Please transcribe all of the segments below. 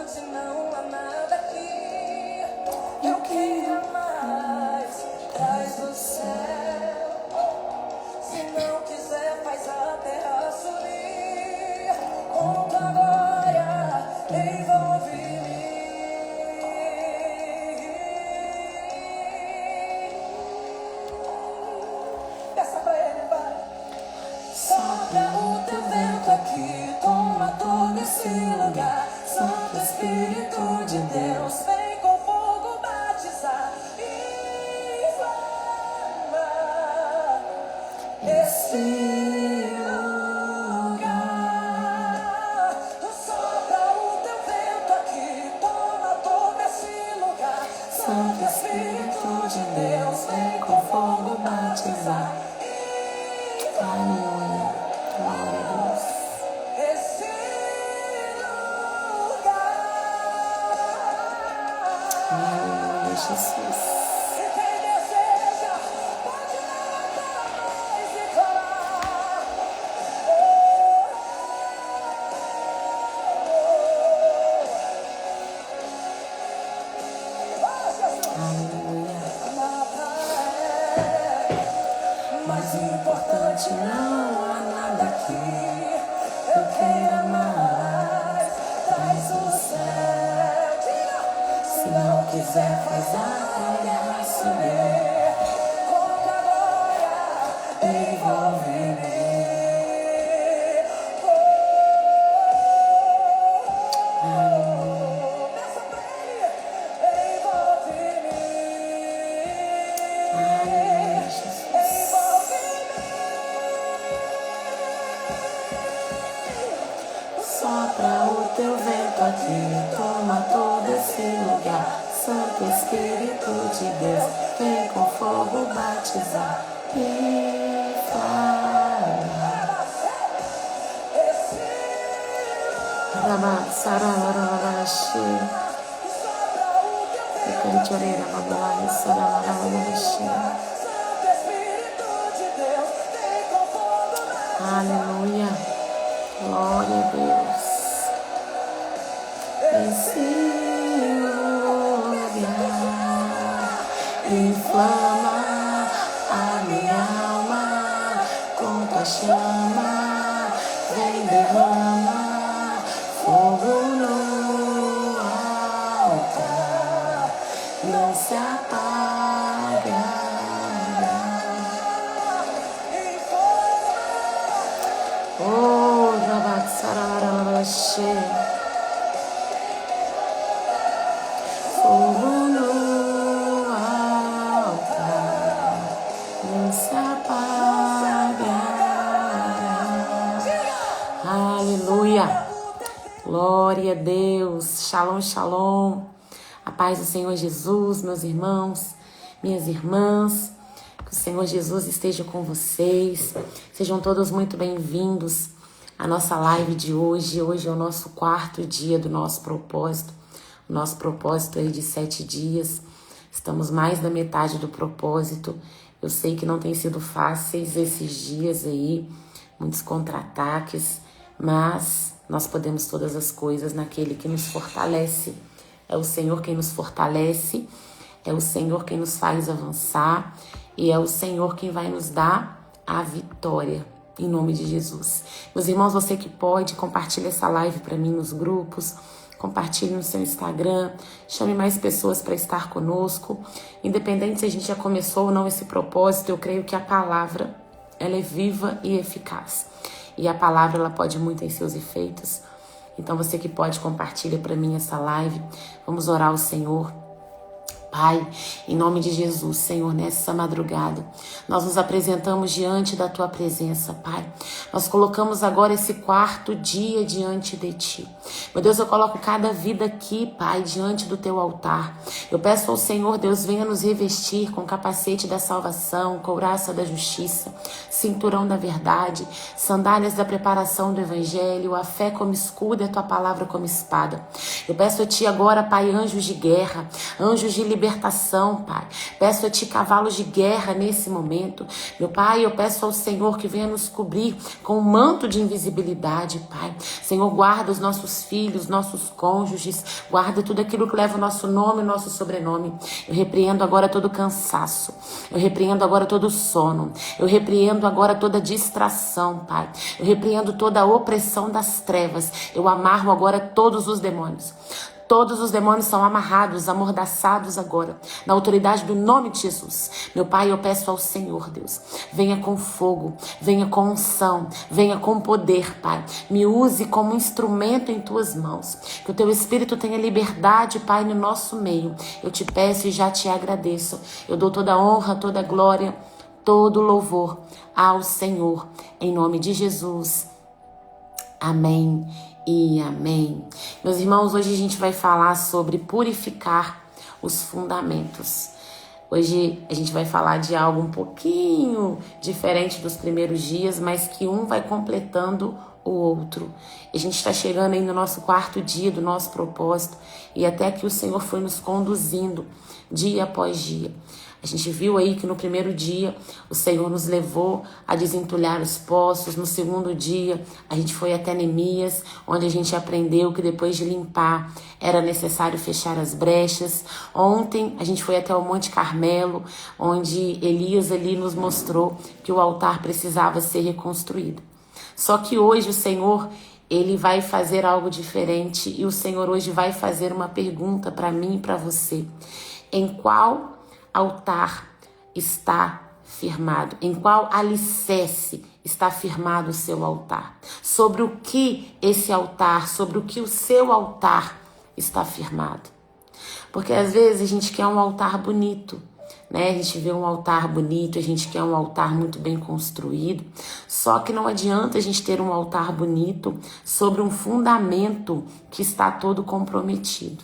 se não há nada aqui. Eu queira mais, traz do céu. Se não quiser, faz a terra subir. Com tua glória, envolve-me. Peça pra ele, vai. Sopra o teu vento aqui, toma todo esse lugar. Santo Espírito de Deus, vem com fogo batizar. Inflama esse lugar. Sopra o teu vento aqui, toma todo esse lugar. Santo Espírito de Deus, vem com fogo batizar. Aleluia. Glória a Deus. Esse lugar. Aleluia, Jesus. E quem deseja pode levantar a voz e clamar. Aleluia. Nada é mais importante, não há nada aqui. Eu quero mais, traz o céu. Diga! Se não quiser, faz a terra subir. Com tua glória, envolve-me. Peça pra ele, envolve-me. Aleluia, Jesus. Sopra o teu vento aqui, toma todo esse lugar. Santo Espírito de Deus, vem com fogo batizar. Inflama esse Sarararashi. Sopra o teu vento Canchoreira, babalaia, sarararashi. Santo Espírito de Deus, vem com fogo batizar. Aleluia. Glória a Deus. Esse lugar inflama a minha alma com tua chama, vem derrama fogo no altar, não se apagará. Oh, Rabat Sarararashi. Fogo no altar, não se apagará. Aleluia. Glória a Deus. Shalom, shalom. A paz do Senhor Jesus, meus irmãos, minhas irmãs. Que o Senhor Jesus esteja com vocês. Sejam todos muito bem-vindos à nossa live de hoje. Hoje é o nosso 4º dia do nosso propósito. O nosso propósito é de 7 dias. Estamos mais da metade do propósito. Eu sei que não tem sido fáceis esses dias aí, muitos contra-ataques, mas nós podemos todas as coisas naquele que nos fortalece. É o Senhor quem nos fortalece, é o Senhor quem nos faz avançar e é o Senhor quem vai nos dar a vitória, em nome de Jesus. Meus irmãos, você que pode, compartilhe essa live para mim nos grupos, compartilhe no seu Instagram, chame mais pessoas para estar conosco. Independente se a gente já começou ou não esse propósito, eu creio que a palavra, ela é viva e eficaz. E a palavra, ela pode muito em seus efeitos. Então você que pode, compartilha para mim essa live. Vamos orar ao Senhor. Pai, em nome de Jesus, Senhor, nessa madrugada, nós nos apresentamos diante da Tua presença, Pai. Nós colocamos agora esse 4º dia diante de Ti. Meu Deus, eu coloco cada vida aqui, Pai, diante do Teu altar. Eu peço ao Senhor, Deus, venha nos revestir com o capacete da salvação, couraça da justiça, cinturão da verdade, sandálias da preparação do Evangelho, a fé como escudo e a Tua palavra como espada. Eu peço a Ti agora, Pai, anjos de guerra, anjos de libertação, Pai. Peço a Ti cavalos de guerra nesse momento. Meu Pai, eu peço ao Senhor que venha nos cobrir com um manto de invisibilidade, Pai. Senhor, guarda os nossos filhos, nossos cônjuges, guarda tudo aquilo que leva o nosso nome, o nosso sobrenome. Eu repreendo agora todo cansaço. Eu repreendo agora todo sono. Eu repreendo agora toda distração, Pai. Eu repreendo toda a opressão das trevas. Eu amarro agora todos os demônios. Todos os demônios são amarrados, amordaçados agora, na autoridade do nome de Jesus. Meu Pai, eu peço ao Senhor, Deus, venha com fogo, venha com unção, venha com poder, Pai. Me use como instrumento em Tuas mãos. Que o Teu Espírito tenha liberdade, Pai, no nosso meio. Eu te peço e já te agradeço. Eu dou toda a honra, toda a glória, todo o louvor ao Senhor, em nome de Jesus. Amém e amém. Meus irmãos, hoje a gente vai falar sobre purificar os fundamentos. Hoje a gente vai falar de algo um pouquinho diferente dos primeiros dias, mas que um vai completando o outro. A gente está chegando aí no nosso 4º dia do nosso propósito e até que o Senhor foi nos conduzindo dia após dia. A gente viu aí que no primeiro dia o Senhor nos levou a desentulhar os poços. No segundo dia a gente foi até Neemias, onde a gente aprendeu que depois de limpar era necessário fechar as brechas. Ontem a gente foi até o Monte Carmelo, onde Elias ali nos mostrou que o altar precisava ser reconstruído. Só que hoje o Senhor, Ele vai fazer algo diferente e o Senhor hoje vai fazer uma pergunta para mim e para você. Em qual altar está firmado? Em qual alicerce está firmado o seu altar? Sobre o que esse altar, sobre o que o seu altar está firmado? Porque às vezes a gente quer um altar bonito, né? A gente vê um altar bonito, a gente quer um altar muito bem construído, só que não adianta a gente ter um altar bonito sobre um fundamento que está todo comprometido.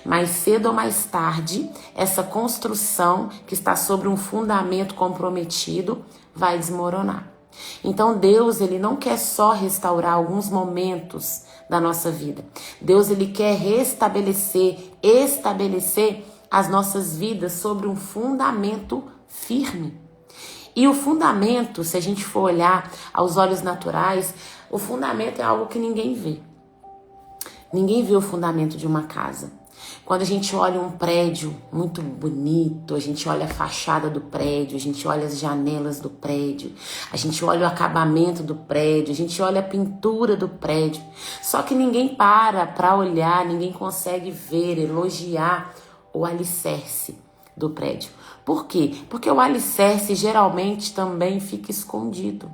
Mais cedo ou mais tarde, essa construção que está sobre um fundamento comprometido vai desmoronar. Então Deus, Ele não quer só restaurar alguns momentos da nossa vida. Deus, Ele quer estabelecer as nossas vidas sobre um fundamento firme. E o fundamento, se a gente for olhar aos olhos naturais, o fundamento é algo que ninguém vê. Ninguém vê o fundamento de uma casa. Quando a gente olha um prédio muito bonito, a gente olha a fachada do prédio, a gente olha as janelas do prédio, a gente olha o acabamento do prédio, a gente olha a pintura do prédio. Só que ninguém para olhar, ninguém consegue ver, elogiar o alicerce do prédio. Por quê? Porque o alicerce geralmente também fica escondido.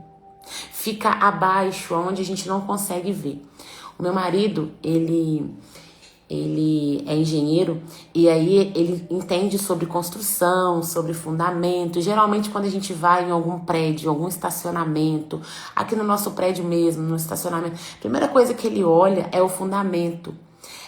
Fica abaixo, onde a gente não consegue ver. O meu marido, ele é engenheiro e aí ele entende sobre construção, sobre fundamento. Geralmente quando a gente vai em algum prédio, algum estacionamento, aqui no nosso prédio mesmo, no estacionamento, a primeira coisa que ele olha é o fundamento.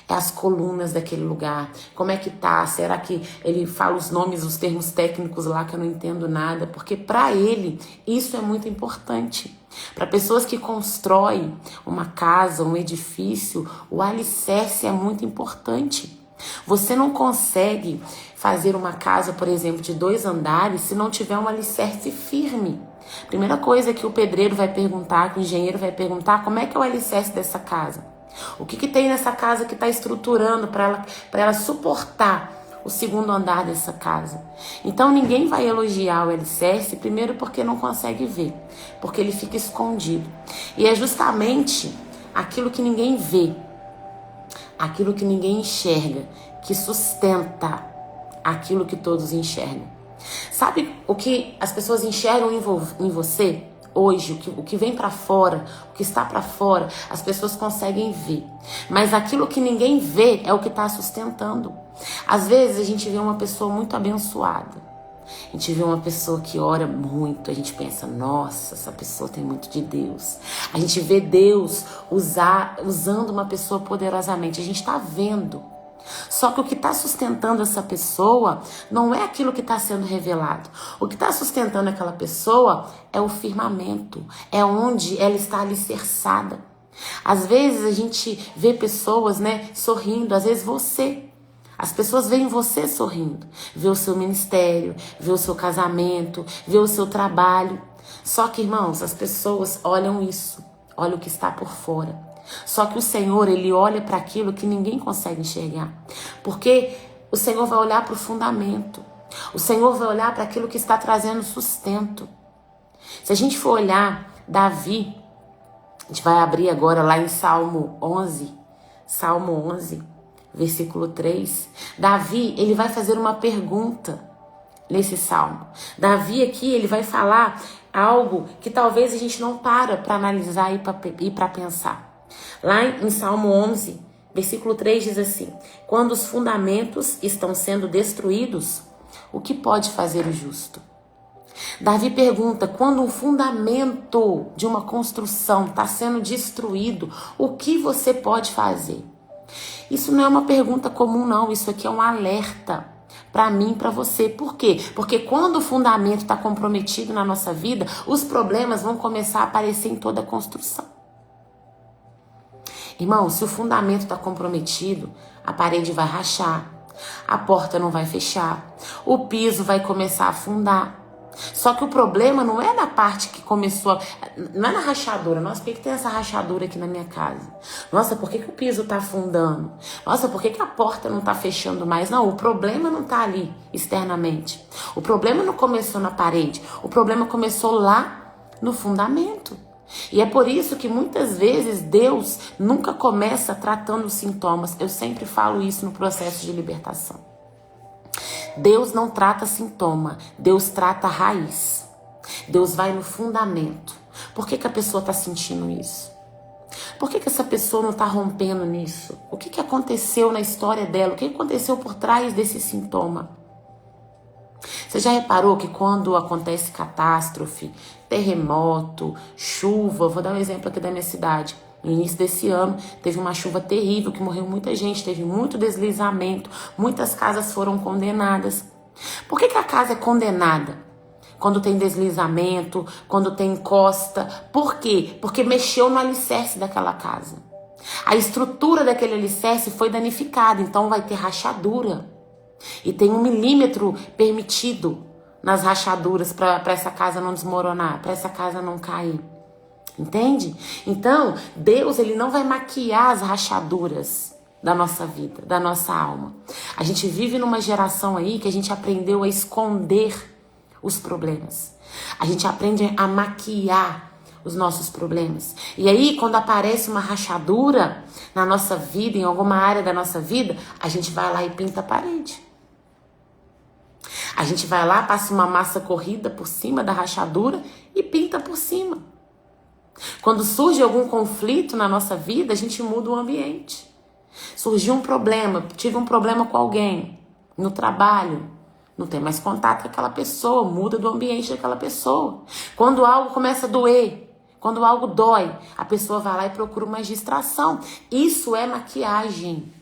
É as colunas daquele lugar, como é que tá, será que ele fala os nomes, os termos técnicos lá que eu não entendo nada, porque para ele isso é muito importante. Para pessoas que constroem uma casa, um edifício, o alicerce é muito importante. Você não consegue fazer uma casa, por exemplo, de 2 andares se não tiver um alicerce firme. Primeira coisa que o pedreiro vai perguntar, que o engenheiro vai perguntar, como é que é o alicerce dessa casa? O que tem nessa casa que está estruturando para ela suportar o 2º andar dessa casa? Então ninguém vai elogiar o alicerce, primeiro porque não consegue ver, porque ele fica escondido. E é justamente aquilo que ninguém vê, aquilo que ninguém enxerga, que sustenta aquilo que todos enxergam. Sabe o que as pessoas enxergam em você? Hoje, o que vem para fora, o que está para fora, as pessoas conseguem ver. Mas aquilo que ninguém vê é o que está sustentando. Às vezes a gente vê uma pessoa muito abençoada. A gente vê uma pessoa que ora muito, a gente pensa, nossa, essa pessoa tem muito de Deus. A gente vê Deus usando uma pessoa poderosamente, a gente está vendo. Só que o que está sustentando essa pessoa não é aquilo que está sendo revelado. O que está sustentando aquela pessoa é o firmamento, é onde ela está alicerçada. Às vezes a gente vê pessoas, sorrindo, às vezes você. As pessoas veem você sorrindo, vê o seu ministério, vê o seu casamento, vê o seu trabalho. Só que, irmãos, as pessoas olham isso, olham o que está por fora. Só que o Senhor, Ele olha para aquilo que ninguém consegue enxergar. Porque o Senhor vai olhar para o fundamento. O Senhor vai olhar para aquilo que está trazendo sustento. Se a gente for olhar Davi, a gente vai abrir agora lá em Salmo 11, versículo 3. Davi, ele vai fazer uma pergunta nesse salmo. Davi aqui, ele vai falar algo que talvez a gente não para analisar e para pensar. Lá em Salmo 11, versículo 3 diz assim: quando os fundamentos estão sendo destruídos, o que pode fazer o justo? Davi pergunta, quando um fundamento de uma construção está sendo destruído, o que você pode fazer? Isso não é uma pergunta comum, não. Isso aqui é um alerta para mim e para você. Por quê? Porque quando o fundamento está comprometido na nossa vida, os problemas vão começar a aparecer em toda a construção. Irmão, se o fundamento está comprometido, a parede vai rachar, a porta não vai fechar, o piso vai começar a afundar. Só que o problema não é na parte que começou, não é na rachadura. Nossa, por que tem essa rachadura aqui na minha casa? Nossa, por que o piso tá afundando? Nossa, por que a porta não tá fechando mais? Não, o problema não tá ali externamente. O problema não começou na parede. O problema começou lá no fundamento. E é por isso que muitas vezes Deus nunca começa tratando os sintomas. Eu sempre falo isso no processo de libertação. Deus não trata sintoma, Deus trata a raiz. Deus vai no fundamento. Por que a pessoa está sentindo isso? Por que essa pessoa não está rompendo nisso? O que aconteceu na história dela? O que aconteceu por trás desse sintoma? Você já reparou que quando acontece catástrofe, terremoto, chuva, vou dar um exemplo aqui da minha cidade. No início desse ano, teve uma chuva terrível que morreu muita gente, teve muito deslizamento, muitas casas foram condenadas. Por que a casa é condenada? Quando tem deslizamento, quando tem encosta. Por quê? Porque mexeu no alicerce daquela casa. A estrutura daquele alicerce foi danificada, então vai ter rachadura. E tem 1 milímetro permitido nas rachaduras para essa casa não desmoronar, para essa casa não cair. Entende? Então, Deus, ele não vai maquiar as rachaduras da nossa vida, da nossa alma. A gente vive numa geração aí que a gente aprendeu a esconder os problemas. A gente aprende a maquiar os nossos problemas. E aí, quando aparece uma rachadura na nossa vida, em alguma área da nossa vida, a gente vai lá e pinta a parede. A gente vai lá, passa uma massa corrida por cima da rachadura e pinta por cima. Quando surge algum conflito na nossa vida, a gente muda o ambiente. Surgiu um problema, tive um problema com alguém no trabalho, não tem mais contato com aquela pessoa, muda do ambiente daquela pessoa. Quando algo começa a doer, quando algo dói, a pessoa vai lá e procura uma distração. Isso é maquiagem.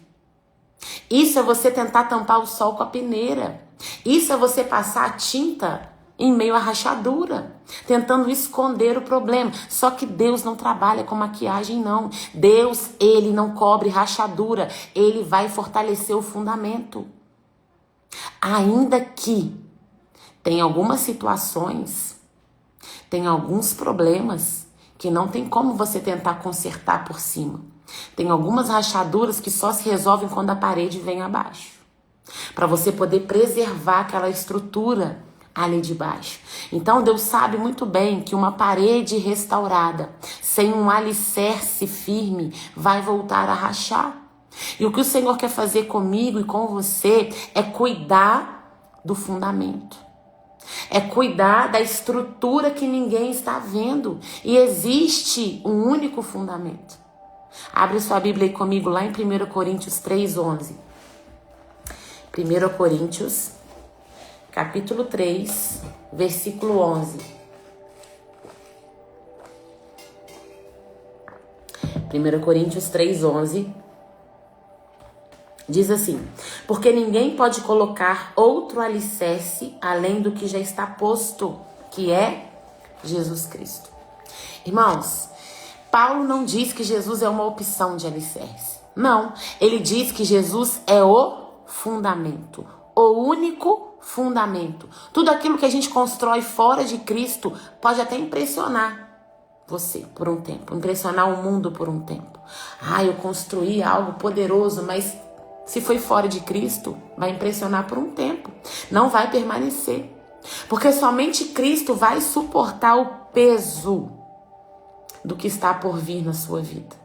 Isso é você tentar tampar o sol com a peneira. Isso é você passar a tinta em meio à rachadura, tentando esconder o problema. Só que Deus não trabalha com maquiagem, não. Deus, ele não cobre rachadura. Ele vai fortalecer o fundamento. Ainda que tem algumas situações, tem alguns problemas que não tem como você tentar consertar por cima. Tem algumas rachaduras que só se resolvem quando a parede vem abaixo. Para você poder preservar aquela estrutura ali de baixo. Então Deus sabe muito bem que uma parede restaurada, sem um alicerce firme, vai voltar a rachar. E o que o Senhor quer fazer comigo e com você é cuidar do fundamento. É cuidar da estrutura que ninguém está vendo. E existe um único fundamento. Abre sua Bíblia aí comigo lá em 1 Coríntios 3:11. 1 Coríntios, capítulo 3, versículo 11. 1 Coríntios 3:11 diz assim: porque ninguém pode colocar outro alicerce além do que já está posto, que é Jesus Cristo. Irmãos, Paulo não diz que Jesus é uma opção de alicerce. Não, ele diz que Jesus é o fundamento. O único fundamento. Tudo aquilo que a gente constrói fora de Cristo pode até impressionar você por um tempo, impressionar o mundo por um tempo. Eu construí algo poderoso, mas se foi fora de Cristo, vai impressionar por um tempo. Não vai permanecer. Porque somente Cristo vai suportar o peso do que está por vir na sua vida.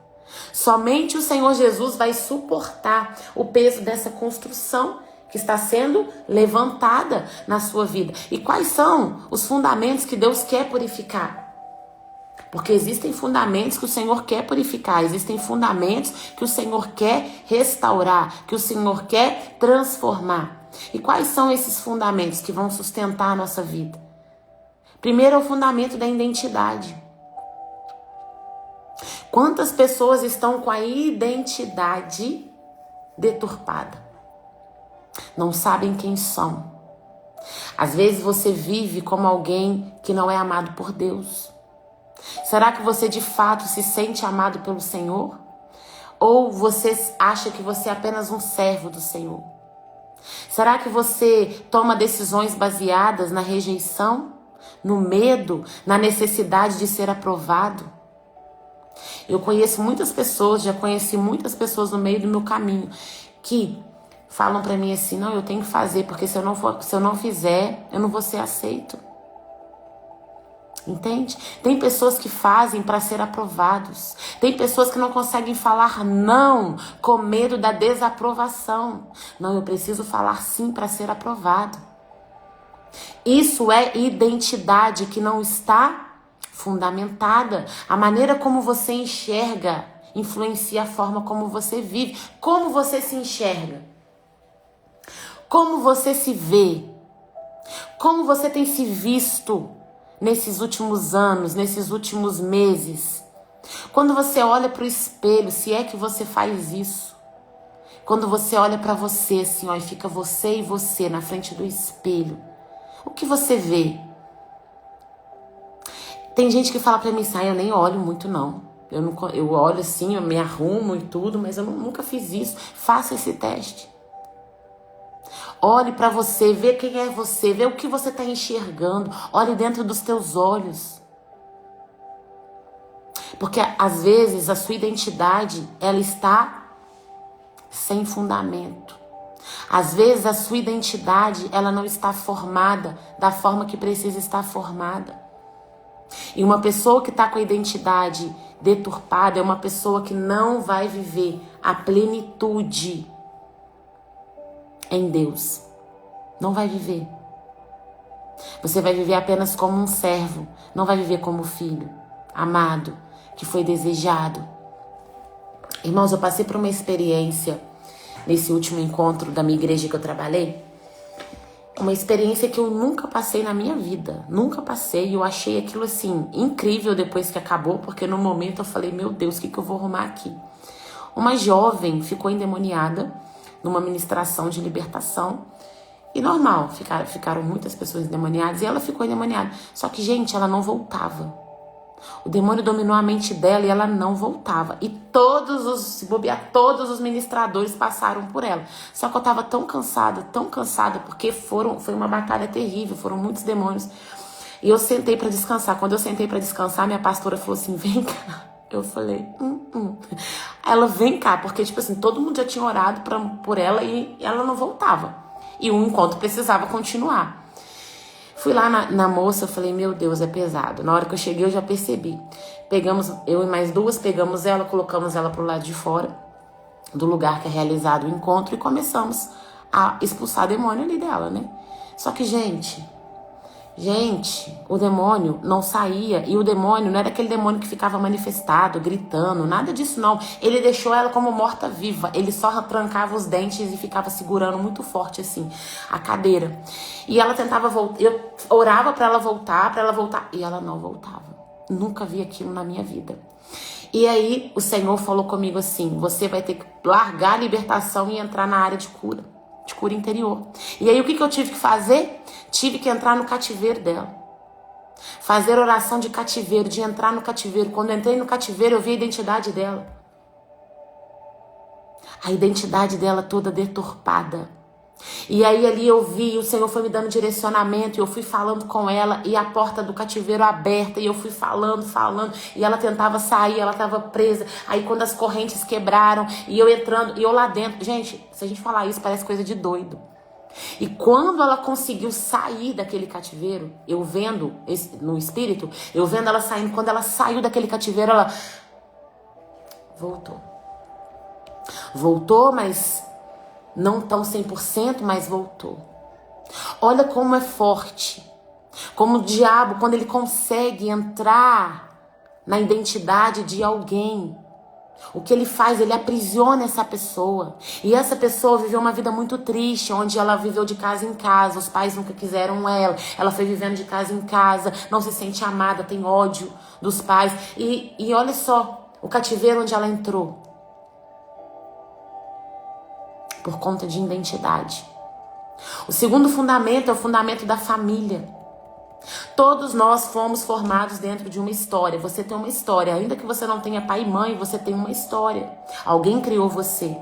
Somente o Senhor Jesus vai suportar o peso dessa construção que está sendo levantada na sua vida. E quais são os fundamentos que Deus quer purificar? Porque existem fundamentos que o Senhor quer purificar, existem fundamentos que o Senhor quer restaurar, que o Senhor quer transformar. E quais são esses fundamentos que vão sustentar a nossa vida? Primeiro é o fundamento da identidade. Quantas pessoas estão com a identidade deturpada? Não sabem quem são. Às vezes você vive como alguém que não é amado por Deus. Será que você de fato se sente amado pelo Senhor? Ou você acha que você é apenas um servo do Senhor? Será que você toma decisões baseadas na rejeição, no medo, na necessidade de ser aprovado? Eu conheço muitas pessoas, já conheci muitas pessoas no meio do meu caminho que falam pra mim assim, não, eu tenho que fazer, porque se eu não fizer, eu não vou ser aceito. Entende? Tem pessoas que fazem para ser aprovados. Tem pessoas que não conseguem falar não com medo da desaprovação. Não, eu preciso falar sim para ser aprovado. Isso é identidade que não está fundamentada. A maneira como você enxerga influencia a forma como você vive. Como você se enxerga? Como você se vê? Como você tem se visto nesses últimos anos, nesses últimos meses? Quando você olha para o espelho, se é que você faz isso. Quando você olha para você assim, ó, e fica você e você na frente do espelho, o que você vê? Tem gente que fala para mim assim, eu nem olho muito não. Eu olho assim, eu me arrumo e tudo, mas eu nunca fiz isso. Faça esse teste. Olhe para você, vê quem é você, vê o que você está enxergando. Olhe dentro dos teus olhos. Porque às vezes a sua identidade, ela está sem fundamento. Às vezes a sua identidade, ela não está formada da forma que precisa estar formada. E uma pessoa que está com a identidade deturpada é uma pessoa que não vai viver a plenitude em Deus. Não vai viver. Você vai viver apenas como um servo. Não vai viver como filho amado, que foi desejado. Irmãos, eu passei por uma experiência nesse último encontro da minha igreja que eu trabalhei. Uma experiência que eu nunca passei na minha vida. Nunca passei. Eu achei aquilo assim incrível depois que acabou, porque no momento eu falei, meu Deus, o que eu vou arrumar aqui? Uma jovem ficou endemoniada numa ministração de libertação. E normal, ficaram muitas pessoas endemoniadas e ela ficou endemoniada. Só que, gente, ela não voltava. O demônio dominou a mente dela e ela não voltava. E todos os ministradores passaram por ela. Só que eu tava tão cansada, porque foi uma batalha terrível, foram muitos demônios. E eu sentei pra descansar. Quando eu sentei pra descansar, minha pastora falou assim, vem cá. Eu falei, Ela, vem cá, porque tipo assim, todo mundo já tinha orado por ela e ela não voltava. E o encontro precisava continuar. Fui lá na moça, eu falei, meu Deus, é pesado. Na hora que eu cheguei, eu já percebi. Eu e mais duas, pegamos ela, colocamos ela pro lado de fora do lugar que é realizado o encontro e começamos a expulsar o demônio ali dela, né? Só que, gente, o demônio não saía. E o demônio não era aquele demônio que ficava manifestado, gritando, nada disso não. Ele deixou ela como morta-viva. Ele só trancava os dentes e ficava segurando muito forte assim a cadeira. E ela tentava voltar. Eu orava pra ela voltar. E ela não voltava. Nunca vi aquilo na minha vida. E aí o Senhor falou comigo assim, você vai ter que largar a libertação e entrar na área de cura interior. E aí o que eu tive que fazer? Tive que entrar no cativeiro dela. Fazer oração de cativeiro, de entrar no cativeiro. Quando eu entrei no cativeiro, eu vi a identidade dela. A identidade dela toda deturpada. E aí ali eu vi, o Senhor foi me dando direcionamento, e eu fui falando com ela, e a porta do cativeiro aberta, e eu fui falando, e ela tentava sair, ela estava presa. Aí quando as correntes quebraram, e eu entrando, e eu lá dentro, gente, se a gente falar isso parece coisa de doido. E quando ela conseguiu sair daquele cativeiro, eu vendo no espírito, eu vendo ela saindo, quando ela saiu daquele cativeiro, ela voltou, mas não tão 100%, mas voltou. Olha como é forte. Como o diabo, quando ele consegue entrar na identidade de alguém, o que ele faz? Ele aprisiona essa pessoa. E essa pessoa viveu uma vida muito triste, onde ela viveu de casa em casa, os pais nunca quiseram ela, ela foi vivendo de casa em casa, não se sente amada, tem ódio dos pais. E olha só, o cativeiro onde ela entrou. Por conta de identidade. O segundo fundamento é o fundamento da família. Todos nós fomos formados dentro de uma história. Você tem uma história. Ainda que você não tenha pai e mãe, você tem uma história. Alguém criou você.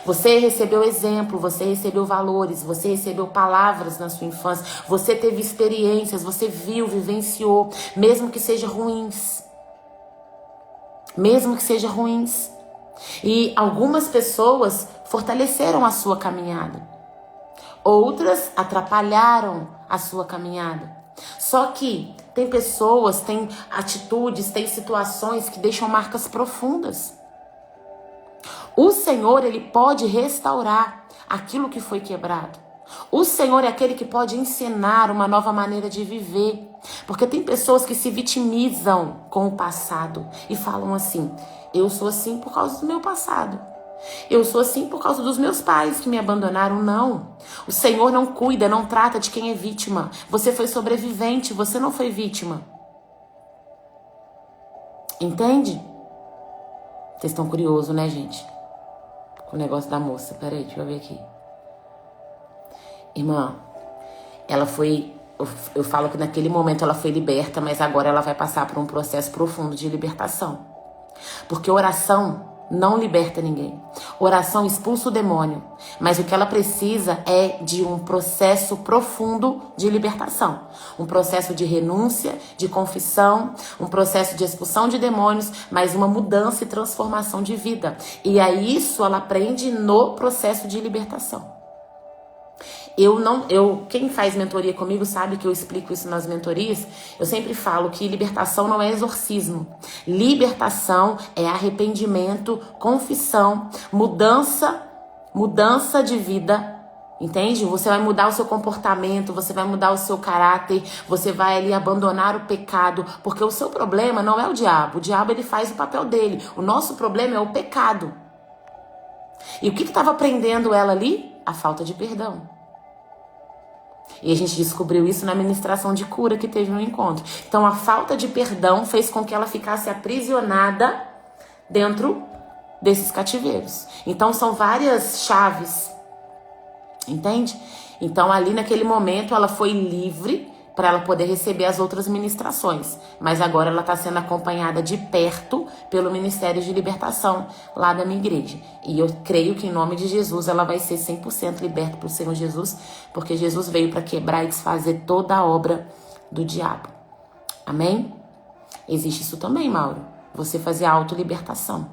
Você recebeu exemplo, você recebeu valores, você recebeu palavras na sua infância. Você teve experiências, você viu, vivenciou, mesmo que sejam ruins. Mesmo que sejam ruins. E algumas pessoas fortaleceram a sua caminhada. Outras atrapalharam a sua caminhada. Só que tem pessoas, tem atitudes, tem situações que deixam marcas profundas. O Senhor, Ele pode restaurar aquilo que foi quebrado. O Senhor é aquele que pode ensinar uma nova maneira de viver. Porque tem pessoas que se vitimizam com o passado e falam assim: eu sou assim por causa do meu passado. Eu sou assim por causa dos meus pais que me abandonaram. Não. O Senhor não cuida, não trata de quem é vítima. Você foi sobrevivente, você não foi vítima. Entende? Vocês estão curiosos, né, gente? Com o negócio da moça. Peraí, deixa eu ver aqui. Irmã, ela foi... Eu falo que naquele momento ela foi liberta, mas agora ela vai passar por um processo profundo de libertação. Porque oração não liberta ninguém. Oração expulsa o demônio. Mas o que ela precisa é de um processo profundo de libertação. Um processo de renúncia, de confissão, um processo de expulsão de demônios, mas uma mudança e transformação de vida. E aí isso ela aprende no processo de libertação. Quem faz mentoria comigo sabe que eu explico isso nas mentorias. Eu sempre falo que libertação não é exorcismo. Libertação é arrependimento, confissão, mudança de vida. Entende? Você vai mudar o seu comportamento, você vai mudar o seu caráter, você vai ali abandonar o pecado, porque o seu problema não é o diabo. O diabo ele faz o papel dele. O nosso problema é o pecado. E o que estava prendendo ela ali? A falta de perdão. E a gente descobriu isso na ministração de cura que teve no encontro. Então a falta de perdão fez com que ela ficasse aprisionada dentro desses cativeiros. Então são várias chaves. Entende? Então ali naquele momento ela foi livre para ela poder receber as outras ministrações. Mas agora ela está sendo acompanhada de perto pelo Ministério de Libertação lá da minha igreja. E eu creio que em nome de Jesus ela vai ser 100% liberta pelo Senhor Jesus, porque Jesus veio para quebrar e desfazer toda a obra do diabo. Amém? Existe isso também, Mauro. Você fazer a autolibertação.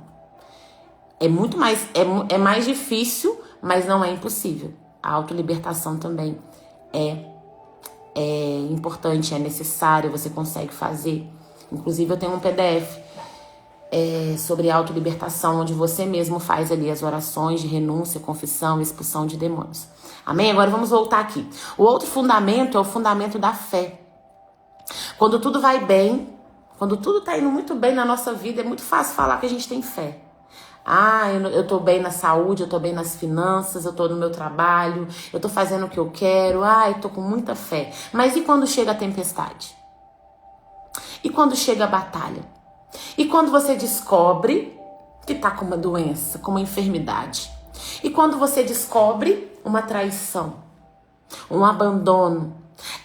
É muito mais, é mais difícil, mas não é impossível. A autolibertação também é importante, é necessário, você consegue fazer. Inclusive eu tenho um PDF sobre autolibertação, onde você mesmo faz ali as orações de renúncia, confissão, expulsão de demônios. Amém? Agora vamos voltar aqui. O outro fundamento é o fundamento da fé. Quando tudo vai bem, quando tudo tá indo muito bem na nossa vida, é muito fácil falar que a gente tem fé. Ah, eu tô bem na saúde, eu tô bem nas finanças, eu tô no meu trabalho, eu tô fazendo o que eu quero, eu tô com muita fé. Mas e quando chega a tempestade? E quando chega a batalha? E quando você descobre que tá com uma doença, com uma enfermidade? E quando você descobre uma traição, um abandono?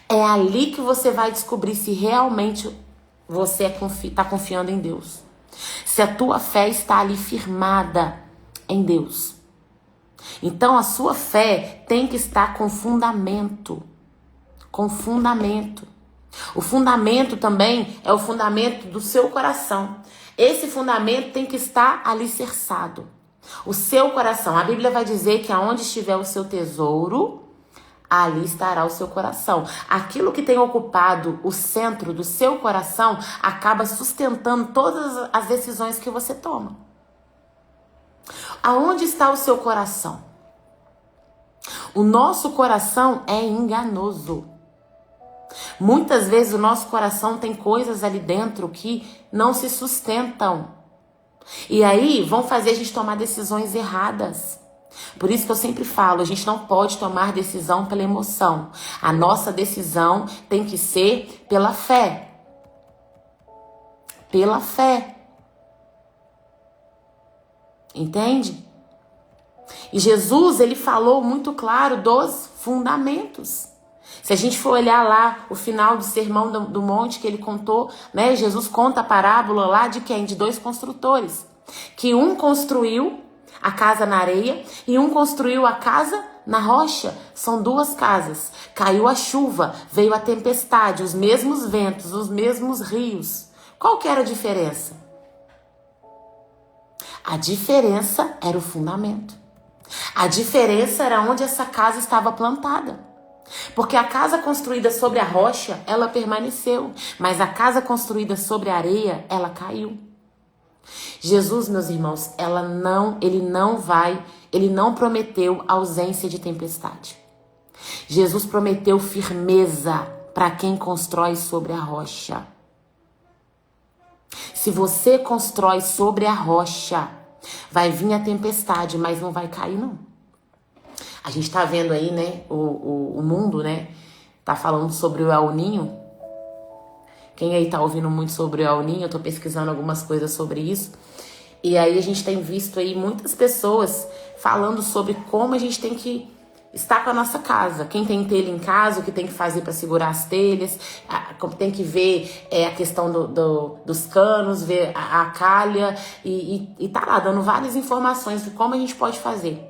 É ali que você vai descobrir se realmente você tá confiando em Deus. Se a tua fé está ali firmada em Deus. Então a sua fé tem que estar com fundamento. Com fundamento. O fundamento também é o fundamento do seu coração. Esse fundamento tem que estar alicerçado. O seu coração. A Bíblia vai dizer que aonde estiver o seu tesouro, ali estará o seu coração. Aquilo que tem ocupado o centro do seu coração acaba sustentando todas as decisões que você toma. Aonde está o seu coração? O nosso coração é enganoso. Muitas vezes o nosso coração tem coisas ali dentro que não se sustentam. E aí vão fazer a gente tomar decisões erradas. Por isso que eu sempre falo, a gente não pode tomar decisão pela emoção. A nossa decisão tem que ser pela fé. Pela fé. Entende? E Jesus, ele falou muito claro dos fundamentos. Se a gente for olhar lá o final do Sermão do Monte que ele contou, né? Jesus conta a parábola lá de quem? De 2 construtores. Que um construiu a casa na areia e um construiu a casa na rocha. São 2 casas. Caiu a chuva, veio a tempestade, os mesmos ventos, os mesmos rios. Qual que era a diferença? A diferença era o fundamento. A diferença era onde essa casa estava plantada. Porque a casa construída sobre a rocha, ela permaneceu. Mas a casa construída sobre a areia, ela caiu. Jesus, meus irmãos, ele não prometeu ausência de tempestade. Jesus prometeu firmeza para quem constrói sobre a rocha. Se você constrói sobre a rocha, vai vir a tempestade, mas não vai cair, não. A gente tá vendo aí, né, o mundo, né, tá falando sobre o El Ninho. Quem aí tá ouvindo muito sobre o El Ninho, eu tô pesquisando algumas coisas sobre isso. E aí a gente tem visto aí muitas pessoas falando sobre como a gente tem que estar com a nossa casa. Quem tem telha em casa, o que tem que fazer para segurar as telhas, tem que ver a questão dos canos, ver a calha e tá lá dando várias informações de como a gente pode fazer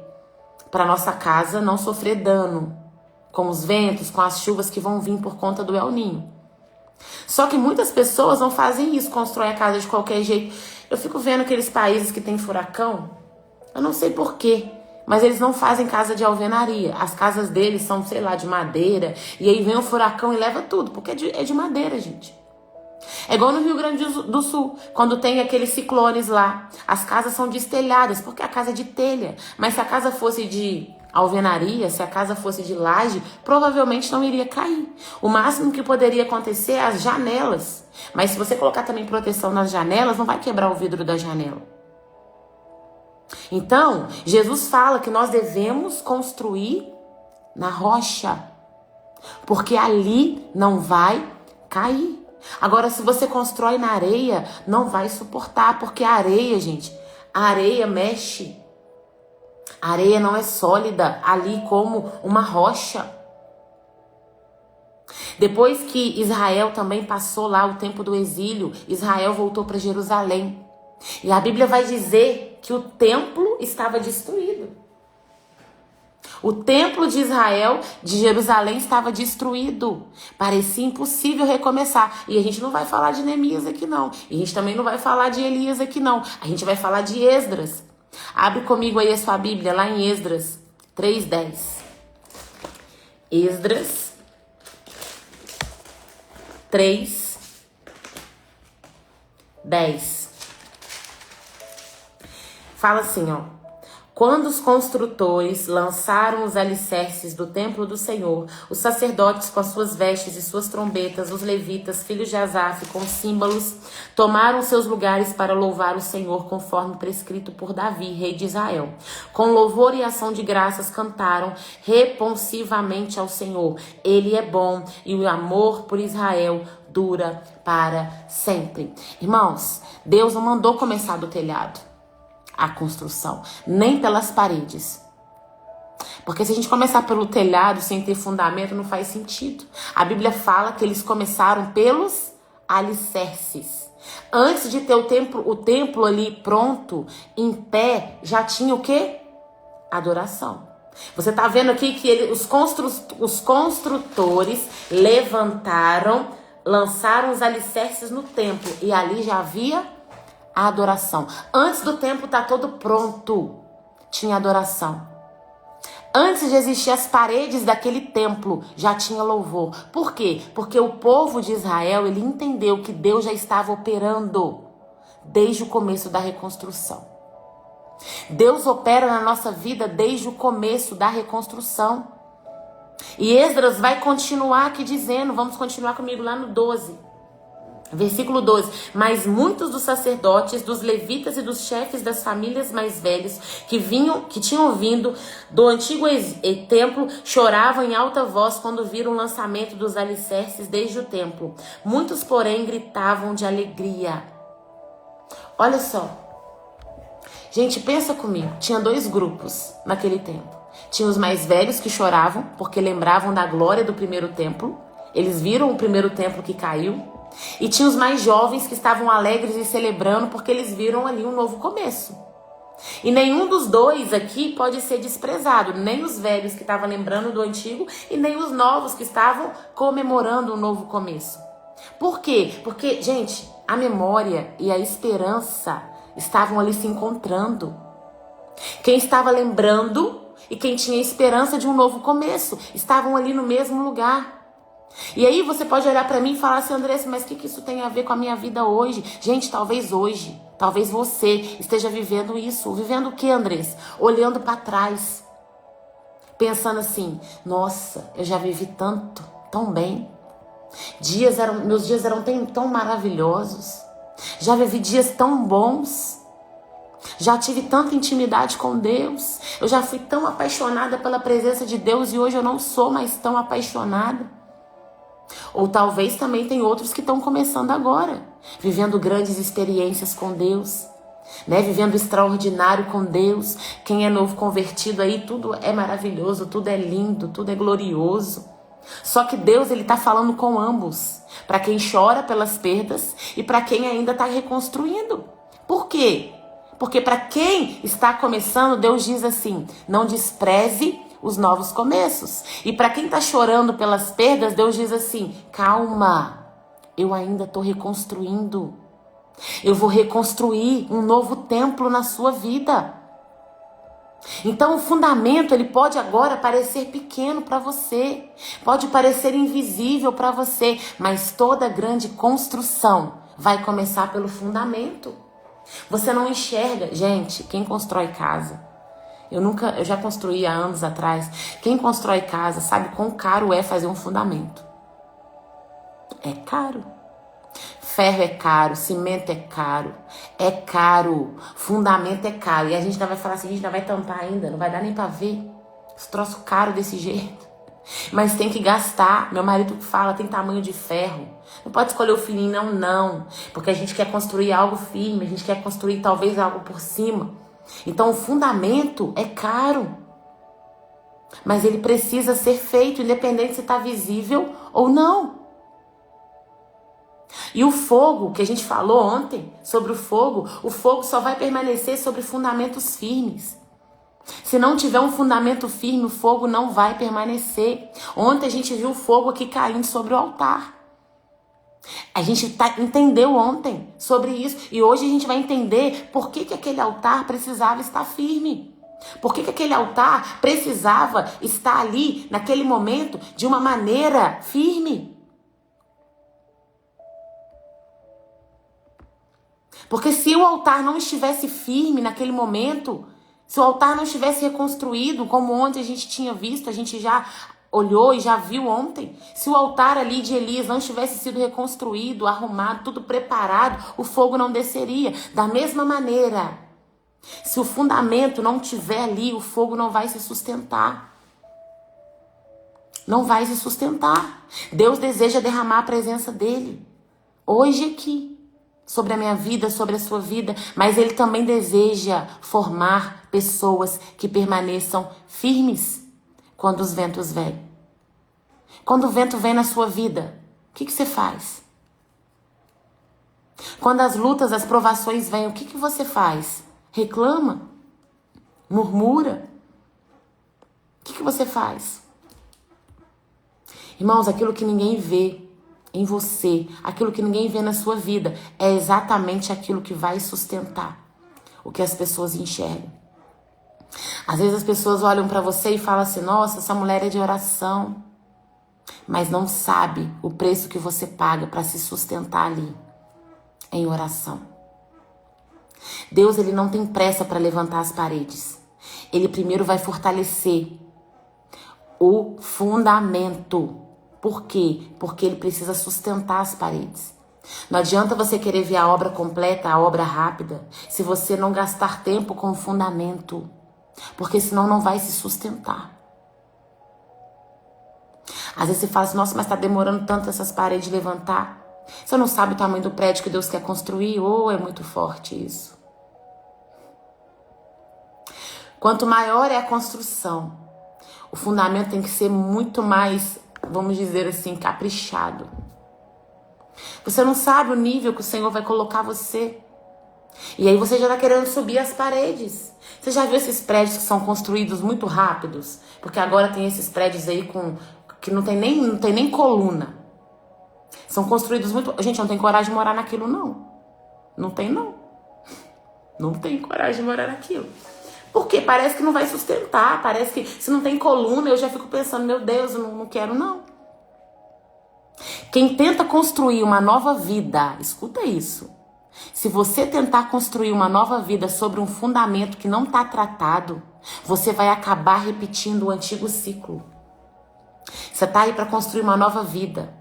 para nossa casa não sofrer dano com os ventos, com as chuvas que vão vir por conta do El Ninho. Só que muitas pessoas não fazem isso, constroem a casa de qualquer jeito. Eu fico vendo aqueles países que tem furacão, eu não sei porquê, mas eles não fazem casa de alvenaria. As casas deles são, sei lá, de madeira, e aí vem o furacão e leva tudo, porque é de madeira, gente. É igual no Rio Grande do Sul, quando tem aqueles ciclones lá. As casas são destelhadas, porque a casa é de telha. Mas se a casa fosse de alvenaria, se a casa fosse de laje, provavelmente não iria cair. O máximo que poderia acontecer é as janelas. Mas se você colocar também proteção nas janelas, não vai quebrar o vidro da janela. Então, Jesus fala que nós devemos construir na rocha, porque ali não vai cair. Agora, se você constrói na areia, não vai suportar, porque a areia, gente, a areia mexe. A areia não é sólida ali como uma rocha. Depois que Israel também passou lá o tempo do exílio, Israel voltou para Jerusalém. E a Bíblia vai dizer que o templo estava destruído. O templo de Israel, de Jerusalém, estava destruído. Parecia impossível recomeçar. E a gente não vai falar de Neemias aqui, não. E a gente também não vai falar de Elias aqui, não. A gente vai falar de Esdras. Abre comigo aí a sua Bíblia, lá em Esdras 3:10. Esdras 3:10. Fala assim, ó. Quando os construtores lançaram os alicerces do templo do Senhor, os sacerdotes com as suas vestes e suas trombetas, os levitas, filhos de Asaf, com símbolos, tomaram seus lugares para louvar o Senhor conforme prescrito por Davi, rei de Israel. Com louvor e ação de graças cantaram responsivamente ao Senhor. Ele é bom e o amor por Israel dura para sempre. Irmãos, Deus não mandou começar do telhado a construção, nem pelas paredes. Porque se a gente começar pelo telhado sem ter fundamento, não faz sentido. A Bíblia fala que eles começaram pelos alicerces. Antes de ter o templo ali pronto, em pé, já tinha o quê? Adoração. Você está vendo aqui que os construtores levantaram, lançaram os alicerces no templo. E ali já havia a adoração. Antes do templo estar todo pronto, tinha adoração. Antes de existir as paredes daquele templo, já tinha louvor. Por quê? Porque o povo de Israel, ele entendeu que Deus já estava operando desde o começo da reconstrução. Deus opera na nossa vida desde o começo da reconstrução. E Esdras vai continuar aqui dizendo, vamos continuar comigo lá no 12. Versículo 12. Mas muitos dos sacerdotes, dos levitas e dos chefes das famílias mais velhos que tinham vindo do antigo templo choravam em alta voz quando viram o lançamento dos alicerces desde o templo. Muitos, porém, gritavam de alegria. Olha só. Gente, pensa comigo. Tinha 2 grupos naquele tempo. Tinha os mais velhos que choravam porque lembravam da glória do primeiro templo. Eles viram o primeiro templo que caiu. E tinha os mais jovens que estavam alegres e celebrando porque eles viram ali um novo começo. E nenhum dos dois aqui pode ser desprezado. Nem os velhos que estavam lembrando do antigo e nem os novos que estavam comemorando um novo começo. Por quê? Porque, gente, a memória e a esperança estavam ali se encontrando. Quem estava lembrando e quem tinha esperança de um novo começo estavam ali no mesmo lugar. E aí você pode olhar para mim e falar assim, Andressa, mas o que isso tem a ver com a minha vida hoje? Gente, talvez hoje, talvez você esteja vivendo isso. Vivendo o que, Andressa? Olhando para trás. Pensando assim, nossa, eu já vivi tanto, tão bem. Meus dias eram tão maravilhosos. Já vivi dias tão bons. Já tive tanta intimidade com Deus. Eu já fui tão apaixonada pela presença de Deus e hoje eu não sou mais tão apaixonada. Ou talvez também tem outros que estão começando agora, vivendo grandes experiências com Deus, né? Vivendo extraordinário com Deus. Quem é novo convertido aí, tudo é maravilhoso, tudo é lindo, tudo é glorioso. Só que Deus, ele está falando com ambos, para quem chora pelas perdas e para quem ainda está reconstruindo. Por quê? Porque para quem está começando, Deus diz assim, não despreze os novos começos. E para quem está chorando pelas perdas, Deus diz assim, calma, eu ainda estou reconstruindo. Eu vou reconstruir um novo templo na sua vida. Então o fundamento, ele pode agora parecer pequeno para você, pode parecer invisível para você, mas toda grande construção vai começar pelo fundamento. Você não enxerga, gente, quem constrói casa, eu já construí há anos atrás, quem constrói casa sabe quão caro é fazer um fundamento. É caro. Ferro é caro, cimento é caro, fundamento é caro. E a gente ainda vai falar assim, a gente ainda vai tampar ainda, não vai dar nem pra ver. Esse troço caro desse jeito. Mas tem que gastar. Meu marido fala, tem tamanho de ferro. Não pode escolher o fininho, não. Porque a gente quer construir algo firme, a gente quer construir talvez algo por cima. Então o fundamento é caro. Mas ele precisa ser feito, independente se está visível ou não. E o fogo, que a gente falou ontem sobre o fogo só vai permanecer sobre fundamentos firmes. Se não tiver um fundamento firme, o fogo não vai permanecer. Ontem a gente viu o fogo aqui caindo sobre o altar. A gente entendeu ontem sobre isso. E hoje a gente vai entender por que aquele altar precisava estar firme. Por que aquele altar precisava estar ali, naquele momento, de uma maneira firme. Porque se o altar não estivesse firme naquele momento, se o altar não estivesse reconstruído, como ontem a gente tinha visto, a gente já olhou e já viu ontem, se o altar ali de Elias não tivesse sido reconstruído, arrumado, tudo preparado, o fogo não desceria. Da mesma maneira, se o fundamento não estiver ali, o fogo não vai se sustentar. Não vai se sustentar. Deus deseja derramar a presença dele, hoje aqui, sobre a minha vida, sobre a sua vida, mas ele também deseja formar pessoas que permaneçam firmes quando os ventos vêm. Quando o vento vem na sua vida, o que você faz? Quando as lutas, as provações vêm, o que você faz? Reclama? Murmura? que você faz? Irmãos, aquilo que ninguém vê em você, aquilo que ninguém vê na sua vida, é exatamente aquilo que vai sustentar o que as pessoas enxergam. Às vezes as pessoas olham para você e falam assim, nossa, essa mulher é de oração, mas não sabe o preço que você paga para se sustentar ali, em oração. Deus, ele não tem pressa para levantar as paredes. Ele primeiro vai fortalecer o fundamento. Por quê? Porque ele precisa sustentar as paredes. Não adianta você querer ver a obra completa, a obra rápida, se você não gastar tempo com o fundamento. Porque senão não vai se sustentar. Às vezes você fala assim, nossa, mas está demorando tanto essas paredes de levantar. Você não sabe o tamanho do prédio que Deus quer construir? É muito forte isso. Quanto maior é a construção, o fundamento tem que ser muito mais, vamos dizer assim, caprichado. Você não sabe o nível que o Senhor vai colocar você. E aí você já está querendo subir as paredes. Você já viu esses prédios que são construídos muito rápidos? Porque agora tem esses prédios aí que não tem nem coluna. São construídos muito... Gente, eu não tenho coragem de morar naquilo, não. Não tem, não. Não tenho coragem de morar naquilo. Porque parece que não vai sustentar. Parece que se não tem coluna, eu já fico pensando, meu Deus, eu não quero, não. Quem tenta construir uma nova vida, escuta isso. Se você tentar construir uma nova vida sobre um fundamento que não está tratado, você vai acabar repetindo o antigo ciclo. Você está aí para construir uma nova vida.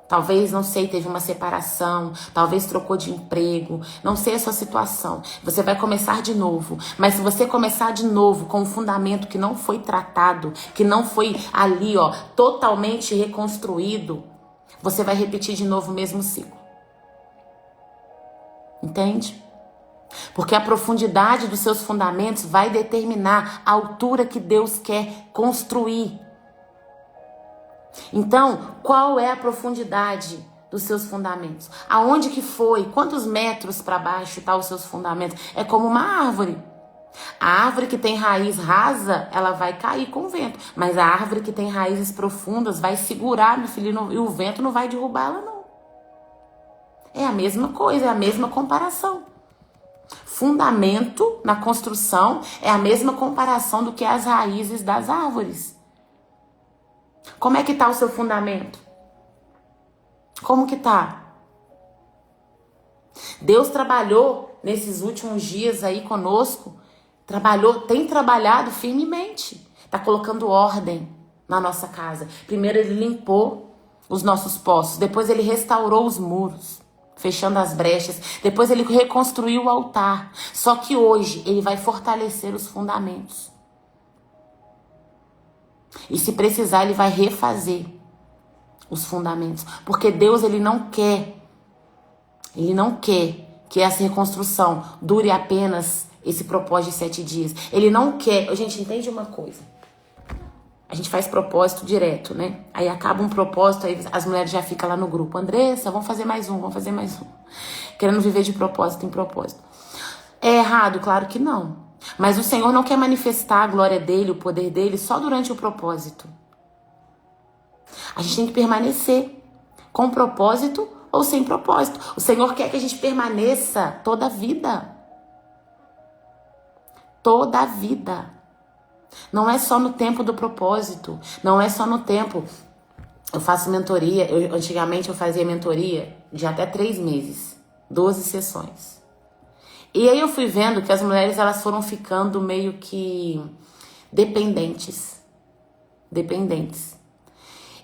Talvez, não sei, teve uma separação, talvez trocou de emprego, não sei a sua situação. Você vai começar de novo. Mas se você começar de novo com um fundamento que não foi tratado, que não foi ali, totalmente reconstruído, você vai repetir de novo o mesmo ciclo. Entende? Porque a profundidade dos seus fundamentos vai determinar a altura que Deus quer construir. Então, qual é a profundidade dos seus fundamentos? Aonde que foi? Quantos metros para baixo estão os seus fundamentos? É como uma árvore. A árvore que tem raiz rasa, ela vai cair com o vento. Mas a árvore que tem raízes profundas vai segurar, meu filho, e o vento não vai derrubar ela, não. É a mesma coisa, é a mesma comparação. Fundamento na construção é a mesma comparação do que as raízes das árvores. Como é que está o seu fundamento? Como que tá? Deus trabalhou nesses últimos dias aí conosco, tem trabalhado firmemente, está colocando ordem na nossa casa. Primeiro ele limpou os nossos poços, depois ele restaurou os muros, fechando as brechas, depois ele reconstruiu o altar. Só que hoje ele vai fortalecer os fundamentos. E se precisar, ele vai refazer os fundamentos. Porque Deus, ele não quer que essa reconstrução dure apenas esse propósito de 7 dias. Ele não quer... Gente, entende uma coisa? A gente faz propósito direto, né? Aí acaba um propósito, aí as mulheres já ficam lá no grupo. Andressa, vamos fazer mais um. Querendo viver de propósito em propósito. É errado? Claro que não. Mas o Senhor não quer manifestar a glória dele, o poder dele, só durante o propósito. A gente tem que permanecer com propósito ou sem propósito. O Senhor quer que a gente permaneça toda a vida. Toda a vida. Não é só no tempo do propósito. Não é só no tempo. Eu faço mentoria. Antigamente eu fazia mentoria de até 3 meses. 12 sessões. E aí eu fui vendo que as mulheres, elas foram ficando meio que dependentes.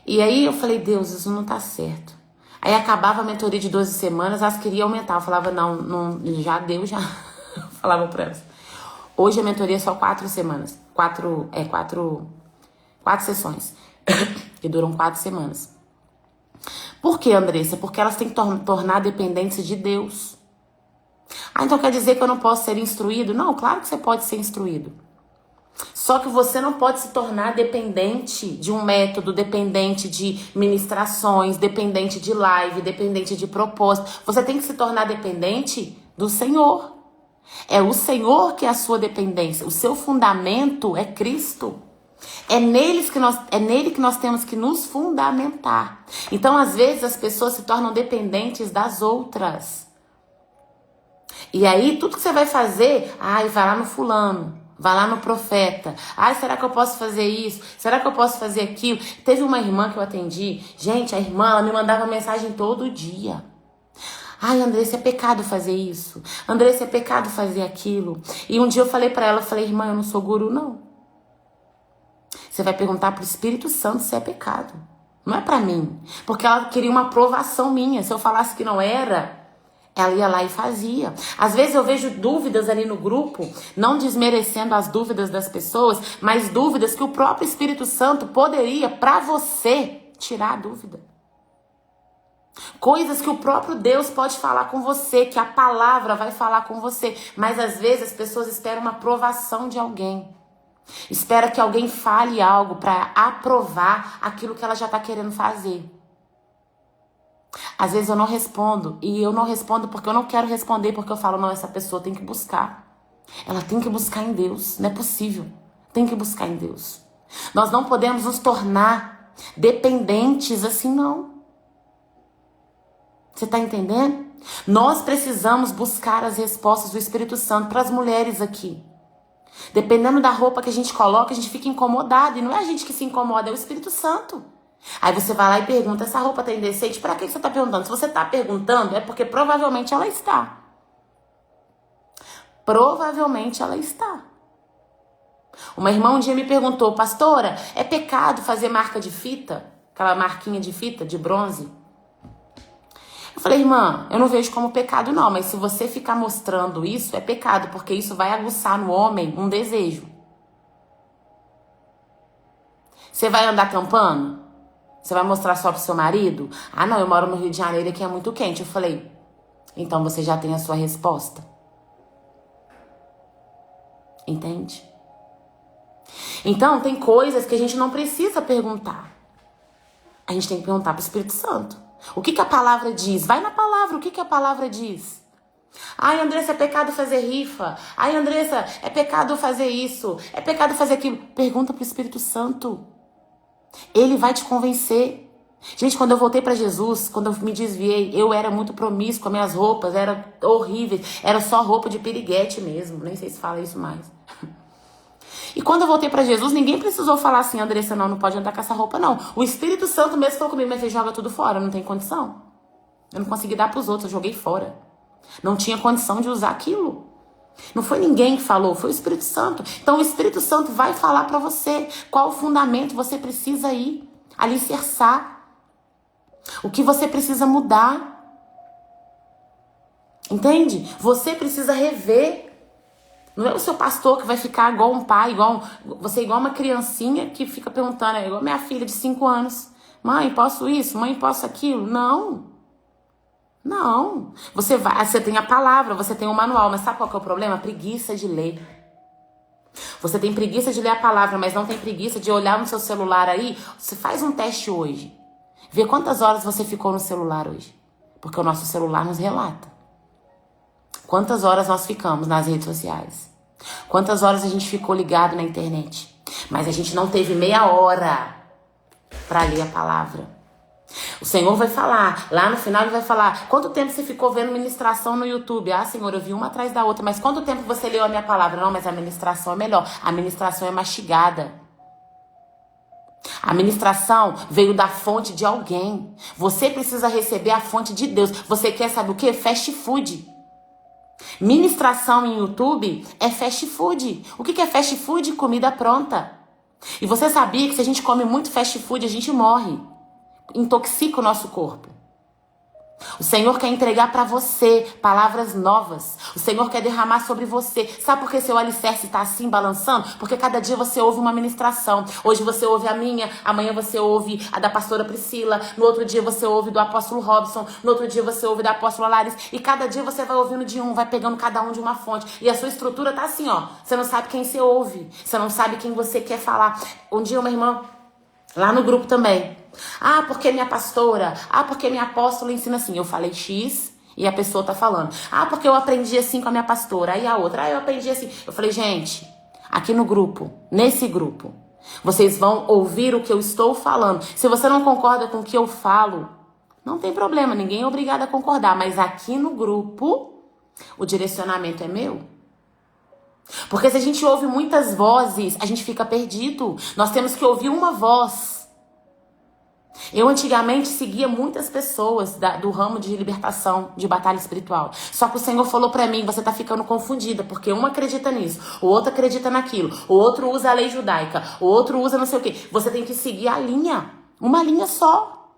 E aí eu falei, Deus, isso não tá certo. Aí acabava a mentoria de 12 semanas, elas queriam aumentar. Eu falava, não, já deu, já. Falava pra elas. Hoje a mentoria é só 4 semanas. 4 sessões. Que duram 4 semanas. Por quê, Andressa? Porque elas têm que tornar dependentes de Deus. Então quer dizer que eu não posso ser instruído? Não, claro que você pode ser instruído. Só que você não pode se tornar dependente de um método, dependente de ministrações, dependente de live, dependente de propósito. Você tem que se tornar dependente do Senhor. É o Senhor que é a sua dependência. O seu fundamento é Cristo. É nele que nós temos que nos fundamentar. Então, às vezes, as pessoas se tornam dependentes das outras. E aí, tudo que você vai fazer, vai lá no fulano, vai lá no profeta. Será que eu posso fazer isso? Será que eu posso fazer aquilo? Teve uma irmã que eu atendi. Gente, a irmã, ela me mandava mensagem todo dia. Andressa, é pecado fazer isso. Andressa, é pecado fazer aquilo. E um dia eu falei pra ela, irmã, eu não sou guru, não. Você vai perguntar pro Espírito Santo se é pecado. Não é pra mim. Porque ela queria uma aprovação minha. Se eu falasse que não era, ela ia lá e fazia. Às vezes eu vejo dúvidas ali no grupo, não desmerecendo as dúvidas das pessoas, mas dúvidas que o próprio Espírito Santo poderia, pra você, tirar a dúvida. Coisas que o próprio Deus pode falar com você, que a palavra vai falar com você. Mas às vezes as pessoas esperam uma aprovação de alguém. Espera que alguém fale algo para aprovar aquilo que ela já está querendo fazer. Às vezes eu não respondo. E eu não respondo porque eu não quero responder. Porque eu falo, não, essa pessoa tem que buscar. Ela tem que buscar em Deus. Não é possível. Tem que buscar em Deus. Nós não podemos nos tornar dependentes assim, não. Você está entendendo? Nós precisamos buscar as respostas do Espírito Santo para as mulheres aqui. Dependendo da roupa que a gente coloca, a gente fica incomodado. E não é a gente que se incomoda, é o Espírito Santo. Aí você vai lá e pergunta, essa roupa tá indecente? Pra que você tá perguntando? Se você tá perguntando, é porque provavelmente ela está. Provavelmente ela está. Uma irmã um dia me perguntou, pastora, é pecado fazer marca de fita? Aquela marquinha de fita, de bronze? Eu falei, irmã, eu não vejo como pecado não, mas se você ficar mostrando isso, é pecado, porque isso vai aguçar no homem um desejo. Você vai andar acampando? Você vai mostrar só pro seu marido? Não, eu moro no Rio de Janeiro e aqui é muito quente. Eu falei, então você já tem a sua resposta. Entende? Então, tem coisas que a gente não precisa perguntar. A gente tem que perguntar pro Espírito Santo. O que a palavra diz? Vai na palavra, o que a palavra diz? Andressa, é pecado fazer rifa. Andressa, é pecado fazer isso. É pecado fazer aquilo. Pergunta pro Espírito Santo. Ele vai te convencer. Gente, quando eu voltei pra Jesus, quando eu me desviei, eu era muito promíscua, minhas roupas eram horríveis. Era só roupa de piriguete mesmo. Nem sei se fala isso mais. E quando eu voltei pra Jesus, ninguém precisou falar assim, Andressa, não pode andar com essa roupa, não. O Espírito Santo mesmo falou comigo, mas você joga tudo fora, não tem condição. Eu não consegui dar pros outros, eu joguei fora. Não tinha condição de usar aquilo. Não foi ninguém que falou, foi o Espírito Santo. Então o Espírito Santo vai falar pra você qual o fundamento você precisa ir, alicerçar. O que você precisa mudar. Entende? Você precisa rever. Não é o seu pastor que vai ficar igual um pai, você é igual uma criancinha que fica perguntando, igual minha filha de 5 anos. Mãe, posso isso? Mãe, posso aquilo? Não. Não. Você tem a palavra, você tem o manual, mas sabe qual que é o problema? Preguiça de ler. Você tem preguiça de ler a palavra, mas não tem preguiça de olhar no seu celular aí. Você faz um teste hoje. Vê quantas horas você ficou no celular hoje. Porque o nosso celular nos relata. Quantas horas nós ficamos nas redes sociais? Quantas horas a gente ficou ligado na internet? Mas a gente não teve meia hora para ler a palavra. O Senhor vai falar, lá no final ele vai falar, quanto tempo você ficou vendo ministração no YouTube? Senhor, eu vi uma atrás da outra, mas quanto tempo você leu a minha palavra? Não, mas a ministração é melhor, a ministração é mastigada. A ministração veio da fonte de alguém. Você precisa receber a fonte de Deus. Você quer saber o quê? Fast food. Ministração em YouTube é fast food. O que é fast food? Comida pronta. E você sabia que se a gente come muito fast food, a gente morre. Intoxica o nosso corpo. O Senhor quer entregar para você palavras novas. O Senhor quer derramar sobre você. Sabe por que seu alicerce está assim balançando? Porque cada dia você ouve uma ministração. Hoje você ouve a minha, amanhã você ouve a da pastora Priscila, no outro dia você ouve do apóstolo Robson, no outro dia você ouve da apóstola Larissa. E cada dia você vai ouvindo de um, vai pegando cada um de uma fonte. E a sua estrutura tá assim, ó. Você não sabe quem você ouve. Você não sabe quem você quer falar. Um dia uma irmã, lá no grupo também, porque minha pastora, porque minha apóstola ensina assim. Eu falei X e a pessoa tá falando, porque eu aprendi assim com a minha pastora. Aí a outra, eu aprendi assim. Eu falei, gente, aqui no grupo, nesse grupo, Vocês vão ouvir o que eu estou falando. Se você não concorda com o que eu falo, não tem problema, ninguém é obrigado a concordar. Mas aqui no grupo, o direcionamento é meu. Porque se a gente ouve muitas vozes, a gente fica perdido. Nós temos que ouvir uma voz. Eu antigamente seguia muitas pessoas do ramo de libertação, de batalha espiritual. Só que o Senhor falou pra mim, você tá ficando confundida, porque um acredita nisso, o outro acredita naquilo, o outro usa a lei judaica, o outro usa não sei o quê. Você tem que seguir a linha, uma linha só.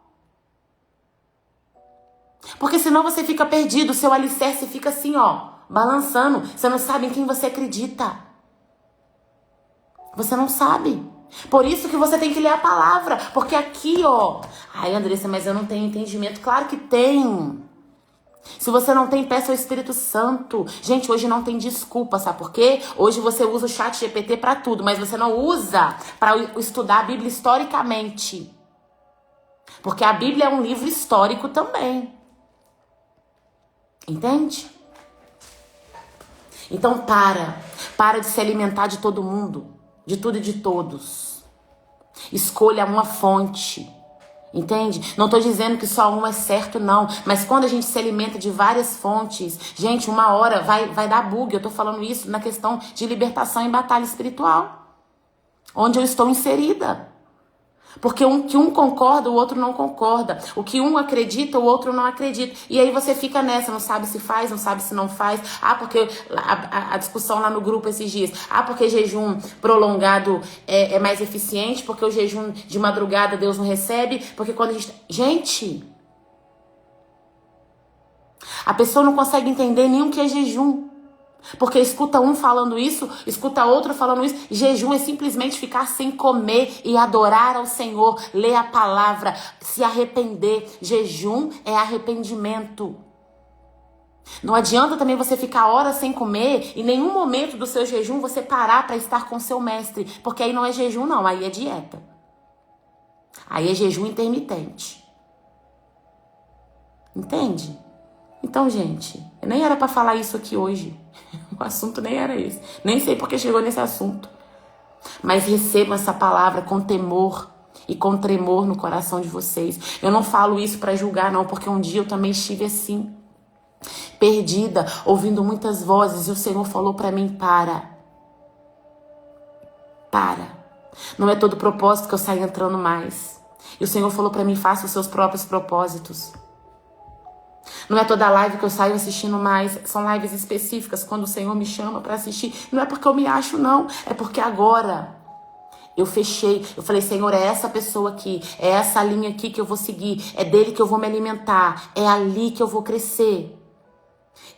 Porque senão você fica perdido, o seu alicerce fica assim, ó, balançando. Você não sabe em quem você acredita. Você não sabe. Por isso que você tem que ler a palavra. Porque aqui, ó... Ai, Andressa, mas eu não tenho entendimento. Claro que tem. Se você não tem, peça ao Espírito Santo. Gente, hoje não tem desculpa, sabe por quê? Hoje você usa o chat GPT pra tudo, mas você não usa pra estudar a Bíblia historicamente. Porque a Bíblia é um livro histórico também. Entende? Então para de se alimentar de todo mundo, de tudo e de todos. Escolha uma fonte, entende? Não tô dizendo que só um é certo, não. Mas quando a gente se alimenta de várias fontes, gente, uma hora vai dar bug. Eu tô falando isso na questão de libertação em batalha espiritual, onde eu estou inserida. Porque que um concorda, o outro não concorda. O que um acredita, o outro não acredita. E aí você fica nessa, não sabe se faz, não sabe se não faz. Ah, porque a discussão lá no grupo esses dias. Ah, porque jejum prolongado é mais eficiente. Porque o jejum de madrugada Deus não recebe. Porque quando a gente... Gente! A pessoa não consegue entender nem o que é jejum. Porque escuta um falando isso, escuta outro falando isso. Jejum é simplesmente ficar sem comer e adorar ao Senhor, ler a palavra, se arrepender. Jejum é arrependimento. Não adianta também você ficar horas sem comer e em nenhum momento do seu jejum você parar para estar com seu mestre. Porque aí não é jejum não, aí é dieta. Aí é jejum intermitente. Entende? Então, gente, eu nem era para falar isso aqui hoje. O assunto nem era esse. Nem sei porque chegou nesse assunto. Mas recebam essa palavra com temor e com tremor no coração de vocês. Eu não falo isso para julgar, não, porque um dia eu também estive assim, perdida, ouvindo muitas vozes, e o Senhor falou para mim, para. Não é todo propósito que eu saio entrando mais. E o Senhor falou para mim, faça os seus próprios propósitos. Não é toda live que eu saio assistindo mais. São lives específicas, quando o Senhor me chama para assistir. Não é porque eu me acho, não. É porque agora eu fechei. Eu falei, Senhor, é essa pessoa aqui. É essa linha aqui que eu vou seguir. É dele que eu vou me alimentar. É ali que eu vou crescer.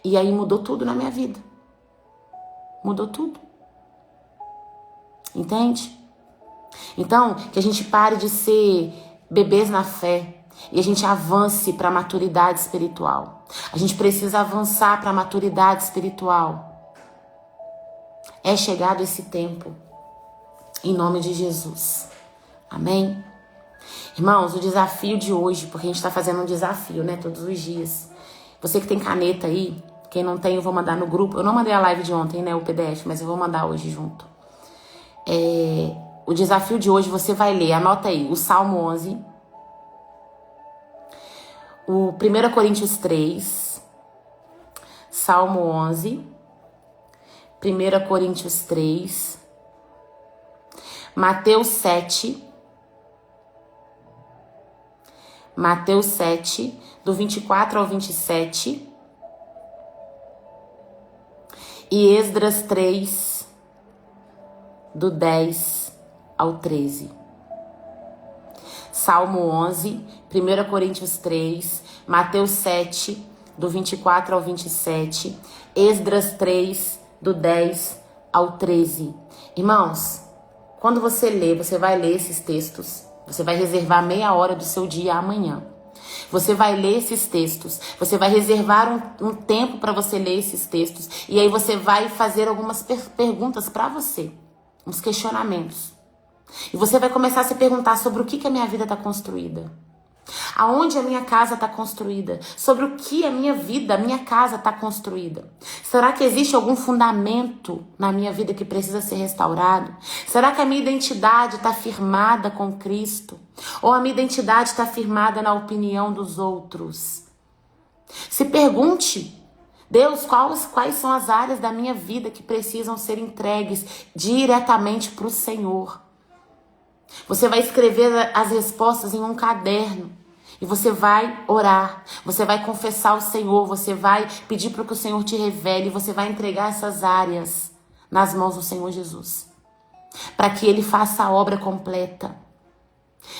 E aí mudou tudo na minha vida. Mudou tudo. Entende? Então, que a gente pare de ser bebês na fé. E a gente avance para a maturidade espiritual. A gente precisa avançar para a maturidade espiritual. É chegado esse tempo. Em nome de Jesus. Amém? Irmãos, o desafio de hoje, porque a gente está fazendo um desafio, né? Todos os dias. Você que tem caneta aí, quem não tem, eu vou mandar no grupo. Eu não mandei a live de ontem, né? O PDF, mas eu vou mandar hoje junto. O desafio de hoje você vai ler, anota aí, o Salmo 11... O 1 Coríntios 3, Salmo 11, 1 Coríntios 3, Mateus 7, do 24 ao 27, e Esdras 3, do 10 ao 13. Salmo 11, 1 Coríntios 3, Mateus 7, do 24 ao 27, Esdras 3, do 10 ao 13. Irmãos, quando você lê, você vai ler esses textos, você vai reservar meia hora do seu dia amanhã. Você vai ler esses textos, você vai reservar um tempo para você ler esses textos, e aí você vai fazer algumas perguntas para você, uns questionamentos. E você vai começar a se perguntar sobre o que a minha vida está construída. Aonde a minha casa está construída? Sobre o que a minha vida, a minha casa está construída? Será que existe algum fundamento na minha vida que precisa ser restaurado? Será que a minha identidade está firmada com Cristo? Ou a minha identidade está firmada na opinião dos outros? Se pergunte, Deus, quais são as áreas da minha vida que precisam ser entregues diretamente para o Senhor? Você vai escrever as respostas em um caderno e você vai orar, você vai confessar ao Senhor, você vai pedir para que o Senhor te revele, você vai entregar essas áreas nas mãos do Senhor Jesus, para que Ele faça a obra completa.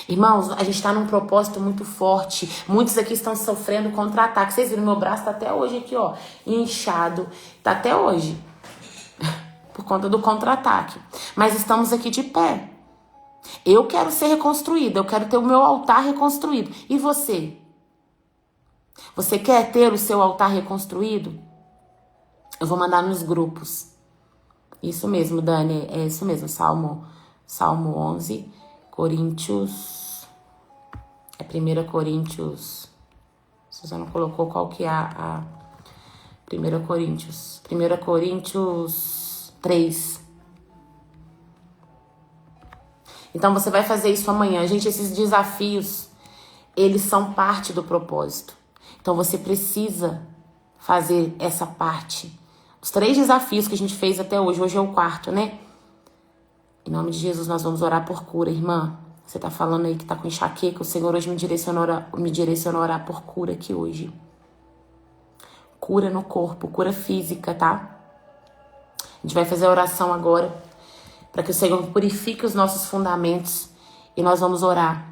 Irmãos, a gente está num propósito muito forte. Muitos aqui estão sofrendo contra-ataque. Vocês viram, meu braço tá até hoje aqui, ó, inchado. Tá até hoje. Por conta do contra-ataque. Mas estamos aqui de pé. Eu quero ser reconstruída. Eu quero ter o meu altar reconstruído. E você? Você quer ter o seu altar reconstruído? Eu vou mandar nos grupos. Isso mesmo, Dani. É isso mesmo. Salmo 11... Coríntios, é 1 Coríntios, Suzana colocou qual que é a 1 Coríntios 3. Então você vai fazer isso amanhã. Gente, esses desafios, eles são parte do propósito. Então você precisa fazer essa parte. Os 3 desafios que a gente fez até hoje é o 4, né? Em nome de Jesus, nós vamos orar por cura, irmã. Você tá falando aí que tá com enxaqueca. O Senhor hoje me direcionou a orar por cura aqui hoje. Cura no corpo, cura física, tá? A gente vai fazer a oração agora para que o Senhor purifique os nossos fundamentos. E nós vamos orar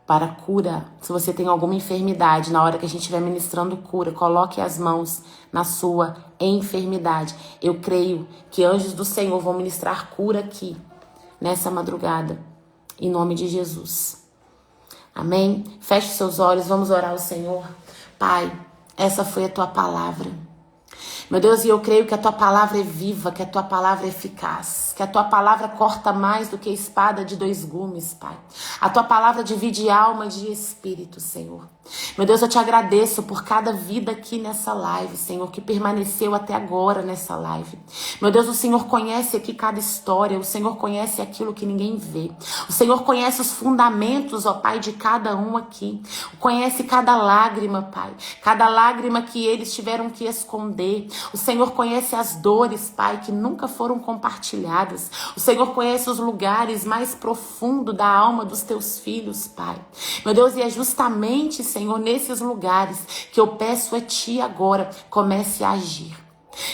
para cura. Se você tem alguma enfermidade, na hora que a gente estiver ministrando cura, coloque as mãos na sua enfermidade. Eu creio que anjos do Senhor vão ministrar cura aqui, nessa madrugada, em nome de Jesus. Amém? Feche seus olhos, vamos orar ao Senhor. Pai, essa foi a tua palavra. Meu Deus, e eu creio que a tua palavra é viva, que a tua palavra é eficaz, que a tua palavra corta mais do que a espada de 2 gumes, Pai. A tua palavra divide alma de espírito, Senhor. Meu Deus, eu te agradeço por cada vida aqui nessa live, Senhor, que permaneceu até agora nessa live. Meu Deus, o Senhor conhece aqui cada história, o Senhor conhece aquilo que ninguém vê. O Senhor conhece os fundamentos, ó Pai, de cada um aqui. Conhece cada lágrima, Pai. Cada lágrima que eles tiveram que esconder. O Senhor conhece as dores, Pai, que nunca foram compartilhadas. O Senhor conhece os lugares mais profundos da alma dos teus filhos, Pai. Meu Deus, e é justamente, Senhor, nesses lugares que eu peço a Ti agora, comece a agir.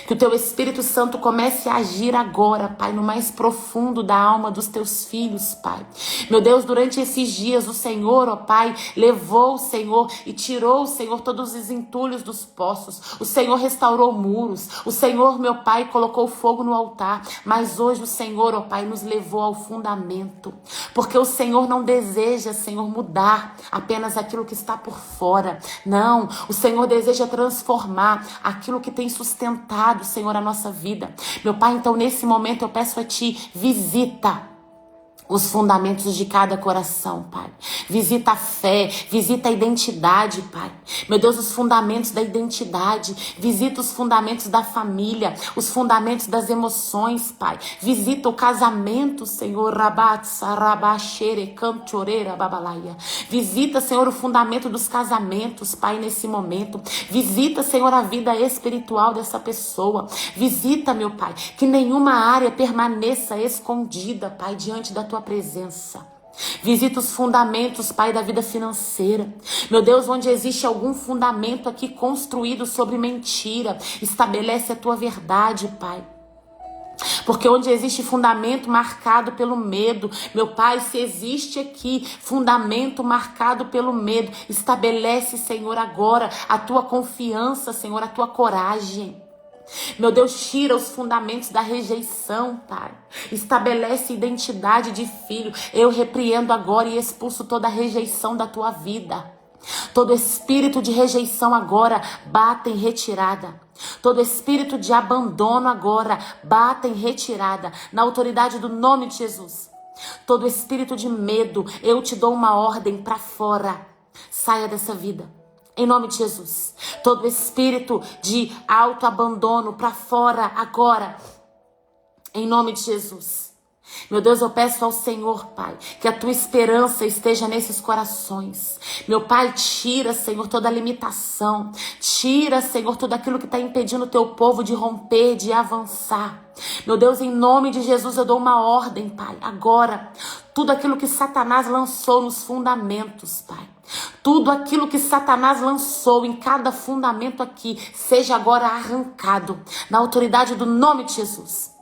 Que o Teu Espírito Santo comece a agir agora, Pai, no mais profundo da alma dos Teus filhos, Pai. Meu Deus, durante esses dias, o Senhor, ó Pai, levou o Senhor e tirou, o Senhor, todos os entulhos dos poços. O Senhor restaurou muros. O Senhor, meu Pai, colocou fogo no altar. Mas hoje o Senhor, ó Pai, nos levou ao fundamento. Porque o Senhor não deseja, Senhor, mudar apenas aquilo que está por fora. Não, o Senhor deseja transformar aquilo que tem sustentado, Senhor, a nossa vida. Meu Pai, então nesse momento eu peço a Ti, visita os fundamentos de cada coração, Pai. Visita a fé, visita a identidade, Pai. Meu Deus, os fundamentos da identidade. Visita os fundamentos da família, os fundamentos das emoções, Pai. Visita o casamento, Senhor. Visita, Senhor, o fundamento dos casamentos, Pai, nesse momento. Visita, Senhor, a vida espiritual dessa pessoa. Visita, meu Pai, que nenhuma área permaneça escondida, Pai, diante da Tua presença. Visita os fundamentos, Pai, da vida financeira. Meu Deus, onde existe algum fundamento aqui construído sobre mentira, estabelece a Tua verdade, Pai. Porque onde existe fundamento marcado pelo medo, meu Pai, se existe aqui fundamento marcado pelo medo, estabelece, Senhor, agora a Tua confiança, Senhor, a Tua coragem. Meu Deus, tira os fundamentos da rejeição, Pai. Estabelece identidade de filho. Eu repreendo agora e expulso toda a rejeição da Tua vida. Todo espírito de rejeição agora bata em retirada. Todo espírito de abandono agora bata em retirada. Na autoridade do nome de Jesus. Todo espírito de medo, eu te dou uma ordem para fora. Saia dessa vida. Em nome de Jesus. Todo espírito de autoabandono para fora agora. Em nome de Jesus. Meu Deus, eu peço ao Senhor, Pai, que a tua esperança esteja nesses corações. Meu Pai, tira, Senhor, toda limitação. Tira, Senhor, tudo aquilo que está impedindo o teu povo de romper, de avançar. Meu Deus, em nome de Jesus, eu dou uma ordem, Pai, agora. Tudo aquilo que Satanás lançou nos fundamentos, Pai. Tudo aquilo que Satanás lançou em cada fundamento aqui, seja agora arrancado. Na autoridade do nome de Jesus.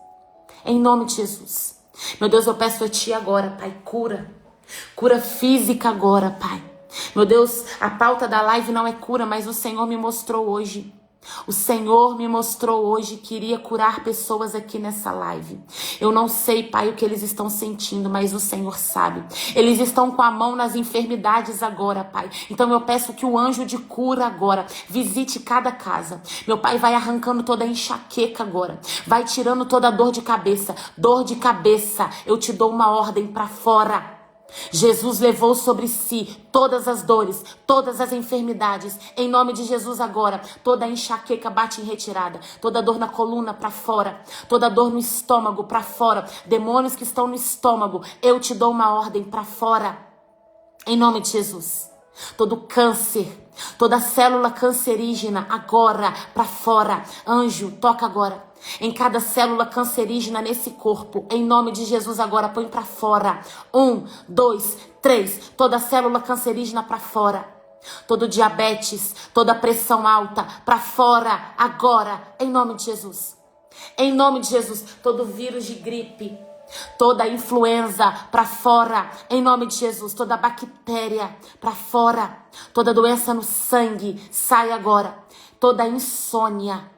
Em nome de Jesus. Meu Deus, eu peço a ti agora, Pai, cura. Cura física agora, Pai. Meu Deus, a pauta da live não é cura, mas o Senhor me mostrou hoje. O Senhor me mostrou hoje que iria curar pessoas aqui nessa live. Eu não sei, Pai, o que eles estão sentindo, mas o Senhor sabe. Eles estão com a mão nas enfermidades agora, Pai. Então eu peço que o anjo de cura agora visite cada casa. Meu Pai, vai arrancando toda a enxaqueca agora. Vai tirando toda a dor de cabeça. Dor de cabeça, eu te dou uma ordem para fora. Jesus levou sobre si todas as dores, todas as enfermidades. Em nome de Jesus agora, toda a enxaqueca bate em retirada. Toda dor na coluna para fora. Toda dor no estômago para fora. Demônios que estão no estômago, eu te dou uma ordem para fora. Em nome de Jesus. Todo câncer, toda célula cancerígena agora para fora. Anjo, toca agora. Em cada célula cancerígena nesse corpo, em nome de Jesus agora, põe para fora. 1, 2, 3, toda célula cancerígena para fora. Todo diabetes, toda pressão alta para fora agora, em nome de Jesus. Em nome de Jesus, todo vírus de gripe, toda influenza para fora, em nome de Jesus. Toda bactéria para fora, toda doença no sangue, sai agora. Toda insônia,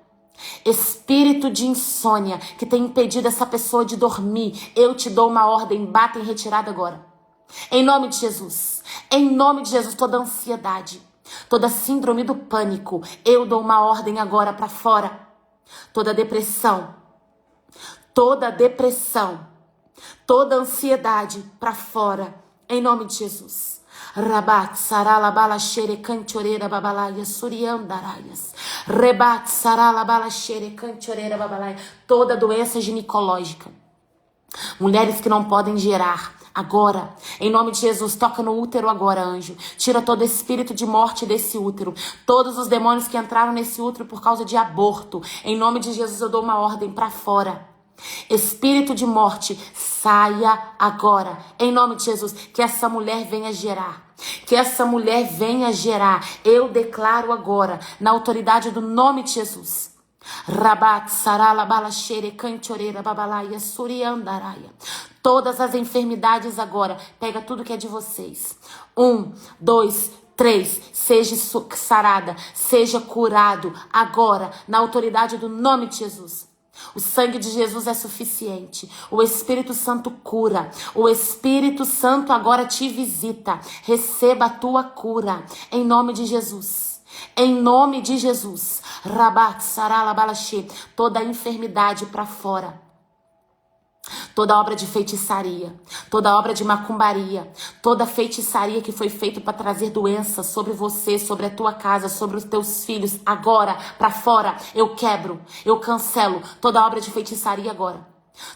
espírito de insônia que tem impedido essa pessoa de dormir, eu te dou uma ordem, bata em retirada agora. Em nome de Jesus. Em nome de Jesus, toda ansiedade, toda síndrome do pânico, eu dou uma ordem agora para fora. Toda depressão, toda ansiedade para fora, em nome de Jesus. Rabat sarala bala shere canchoreira babalaia suriandaraias. Rebat sarala bala shere canchoreira babalaia. Toda doença ginecológica. Mulheres que não podem gerar. Agora, em nome de Jesus, toca no útero agora, anjo. Tira todo espírito de morte desse útero. Todos os demônios que entraram nesse útero por causa de aborto. Em nome de Jesus, eu dou uma ordem para fora. Espírito de morte, saia agora. Em nome de Jesus, que essa mulher venha gerar. Que essa mulher venha gerar. Eu declaro agora, na autoridade do nome de Jesus. Rabat sarala bala shere canchoreira babalaia suriandaraia. Todas as enfermidades agora, pega tudo que é de vocês. 1, 2, 3, seja sarada, seja curado agora, na autoridade do nome de Jesus. O sangue de Jesus é suficiente. O Espírito Santo cura. O Espírito Santo agora te visita. Receba a tua cura. Em nome de Jesus. Em nome de Jesus. Rabat sarala balaxê. Toda enfermidade para fora. Toda obra de feitiçaria, toda obra de macumbaria, toda feitiçaria que foi feita para trazer doença sobre você, sobre a tua casa, sobre os teus filhos, agora, para fora, eu quebro, eu cancelo toda obra de feitiçaria agora.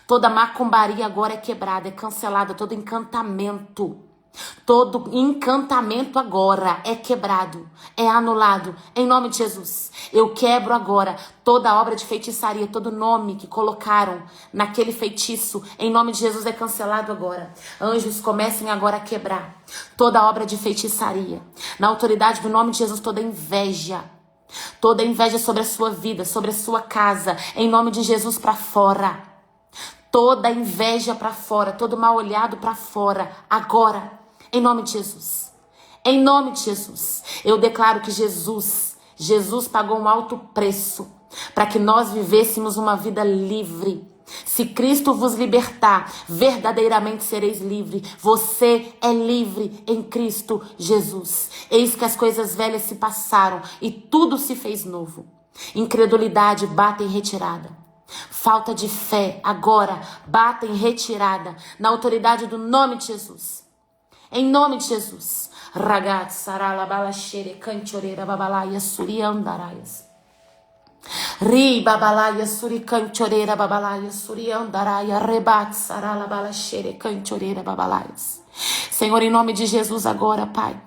Toda macumbaria agora é quebrada, é cancelada, todo encantamento agora é quebrado, é anulado, em nome de Jesus. Eu quebro agora toda obra de feitiçaria, todo nome que colocaram naquele feitiço, em nome de Jesus é cancelado agora. Anjos, comecem agora a quebrar toda obra de feitiçaria, na autoridade do nome de Jesus. Toda inveja sobre a sua vida, sobre a sua casa, em nome de Jesus, para fora. Toda inveja para fora, todo mal olhado para fora, agora. Em nome de Jesus. Em nome de Jesus. Eu declaro que Jesus pagou um alto preço para que nós vivêssemos uma vida livre. Se Cristo vos libertar, verdadeiramente sereis livre. Você é livre em Cristo Jesus. Eis que as coisas velhas se passaram e tudo se fez novo. Incredulidade bate em retirada. falta de fé, agora bata em retirada na autoridade do nome de Jesus. Em nome de Jesus. Ragat sarala balashere canchoreira babalaia suriandaraias. Ri babalaia suri canchoreira babalaia suriandaraia rebat sarala balashere canchoreira babalaias. Senhor, em nome de Jesus agora, Pai,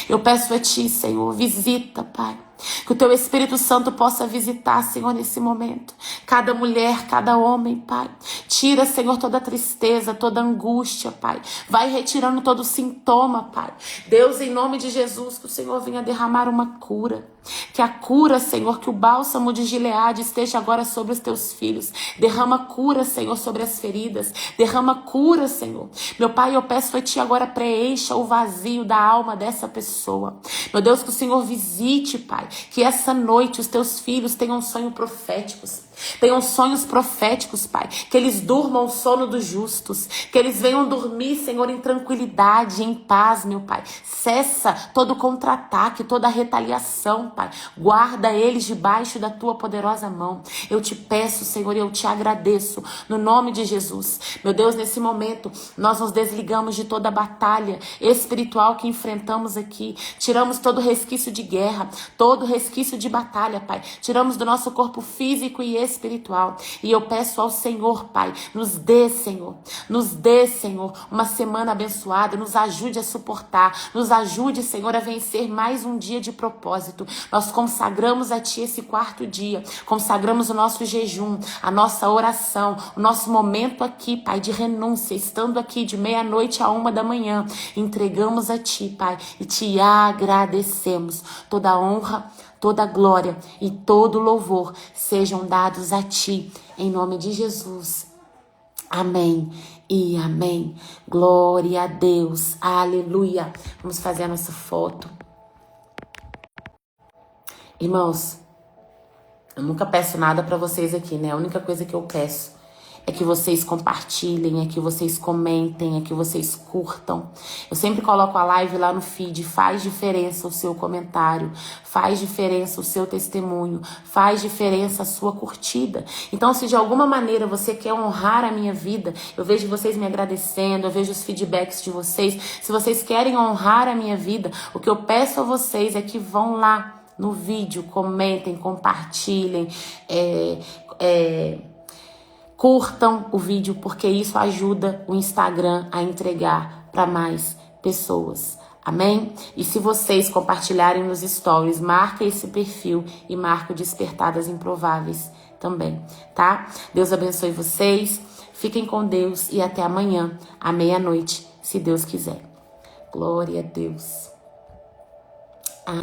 eu peço a Ti, Senhor, visita, Pai. Que o Teu Espírito Santo possa visitar, Senhor, nesse momento. Cada mulher, cada homem, Pai. Tira, Senhor, toda tristeza, toda angústia, Pai. Vai retirando todo sintoma, Pai. Deus, em nome de Jesus, que o Senhor venha derramar uma cura. Que a cura, Senhor, que o bálsamo de Gileade esteja agora sobre os Teus filhos. Derrama cura, Senhor, sobre as feridas. Derrama cura, Senhor. Meu Pai, eu peço a Ti agora, preencha o vazio da alma dessa pessoa. Meu Deus, que o Senhor visite, Pai. Que essa noite os Teus filhos tenham sonhos proféticos. Tenham sonhos proféticos, Pai. Que eles durmam o sono dos justos. Que eles venham dormir, Senhor, em tranquilidade, em paz, meu Pai. Cessa todo contra-ataque, toda retaliação, Pai. Guarda eles debaixo da Tua poderosa mão. Eu te peço, Senhor, e eu te agradeço, no nome de Jesus. Meu Deus, nesse momento, nós nos desligamos de toda a batalha espiritual que enfrentamos aqui. Tiramos todo resquício de guerra, todo resquício de batalha, Pai. Tiramos do nosso corpo físico e espiritual. E eu peço ao Senhor, Pai, nos dê, Senhor, uma semana abençoada, nos ajude a suportar, nos ajude, Senhor, a vencer mais um dia de propósito. Nós consagramos a Ti esse quarto dia, consagramos o nosso jejum, a nossa oração, o nosso momento aqui, Pai, de renúncia, estando aqui de 12:00 a 1h, entregamos a Ti, Pai, e Te agradecemos. Toda a honra, toda a glória e todo o louvor sejam dados a Ti, em nome de Jesus. Amém e amém. Glória a Deus. Aleluia. Vamos fazer a nossa foto. Irmãos, eu nunca peço nada para vocês aqui, né? A única coisa que eu peço é que vocês compartilhem, é que vocês comentem, é que vocês curtam. Eu sempre coloco a live lá no feed. Faz diferença o seu comentário, faz diferença o seu testemunho, faz diferença a sua curtida. Então, se de alguma maneira você quer honrar a minha vida, eu vejo vocês me agradecendo, eu vejo os feedbacks de vocês. Se vocês querem honrar a minha vida, o que eu peço a vocês é que vão lá no vídeo, comentem, compartilhem, curtam o vídeo, porque isso ajuda o Instagram a entregar para mais pessoas. Amém? E se vocês compartilharem nos stories, marca esse perfil e marca o Despertadas Improváveis também, tá? Deus abençoe vocês, fiquem com Deus e até amanhã, à 12:00, se Deus quiser. Glória a Deus.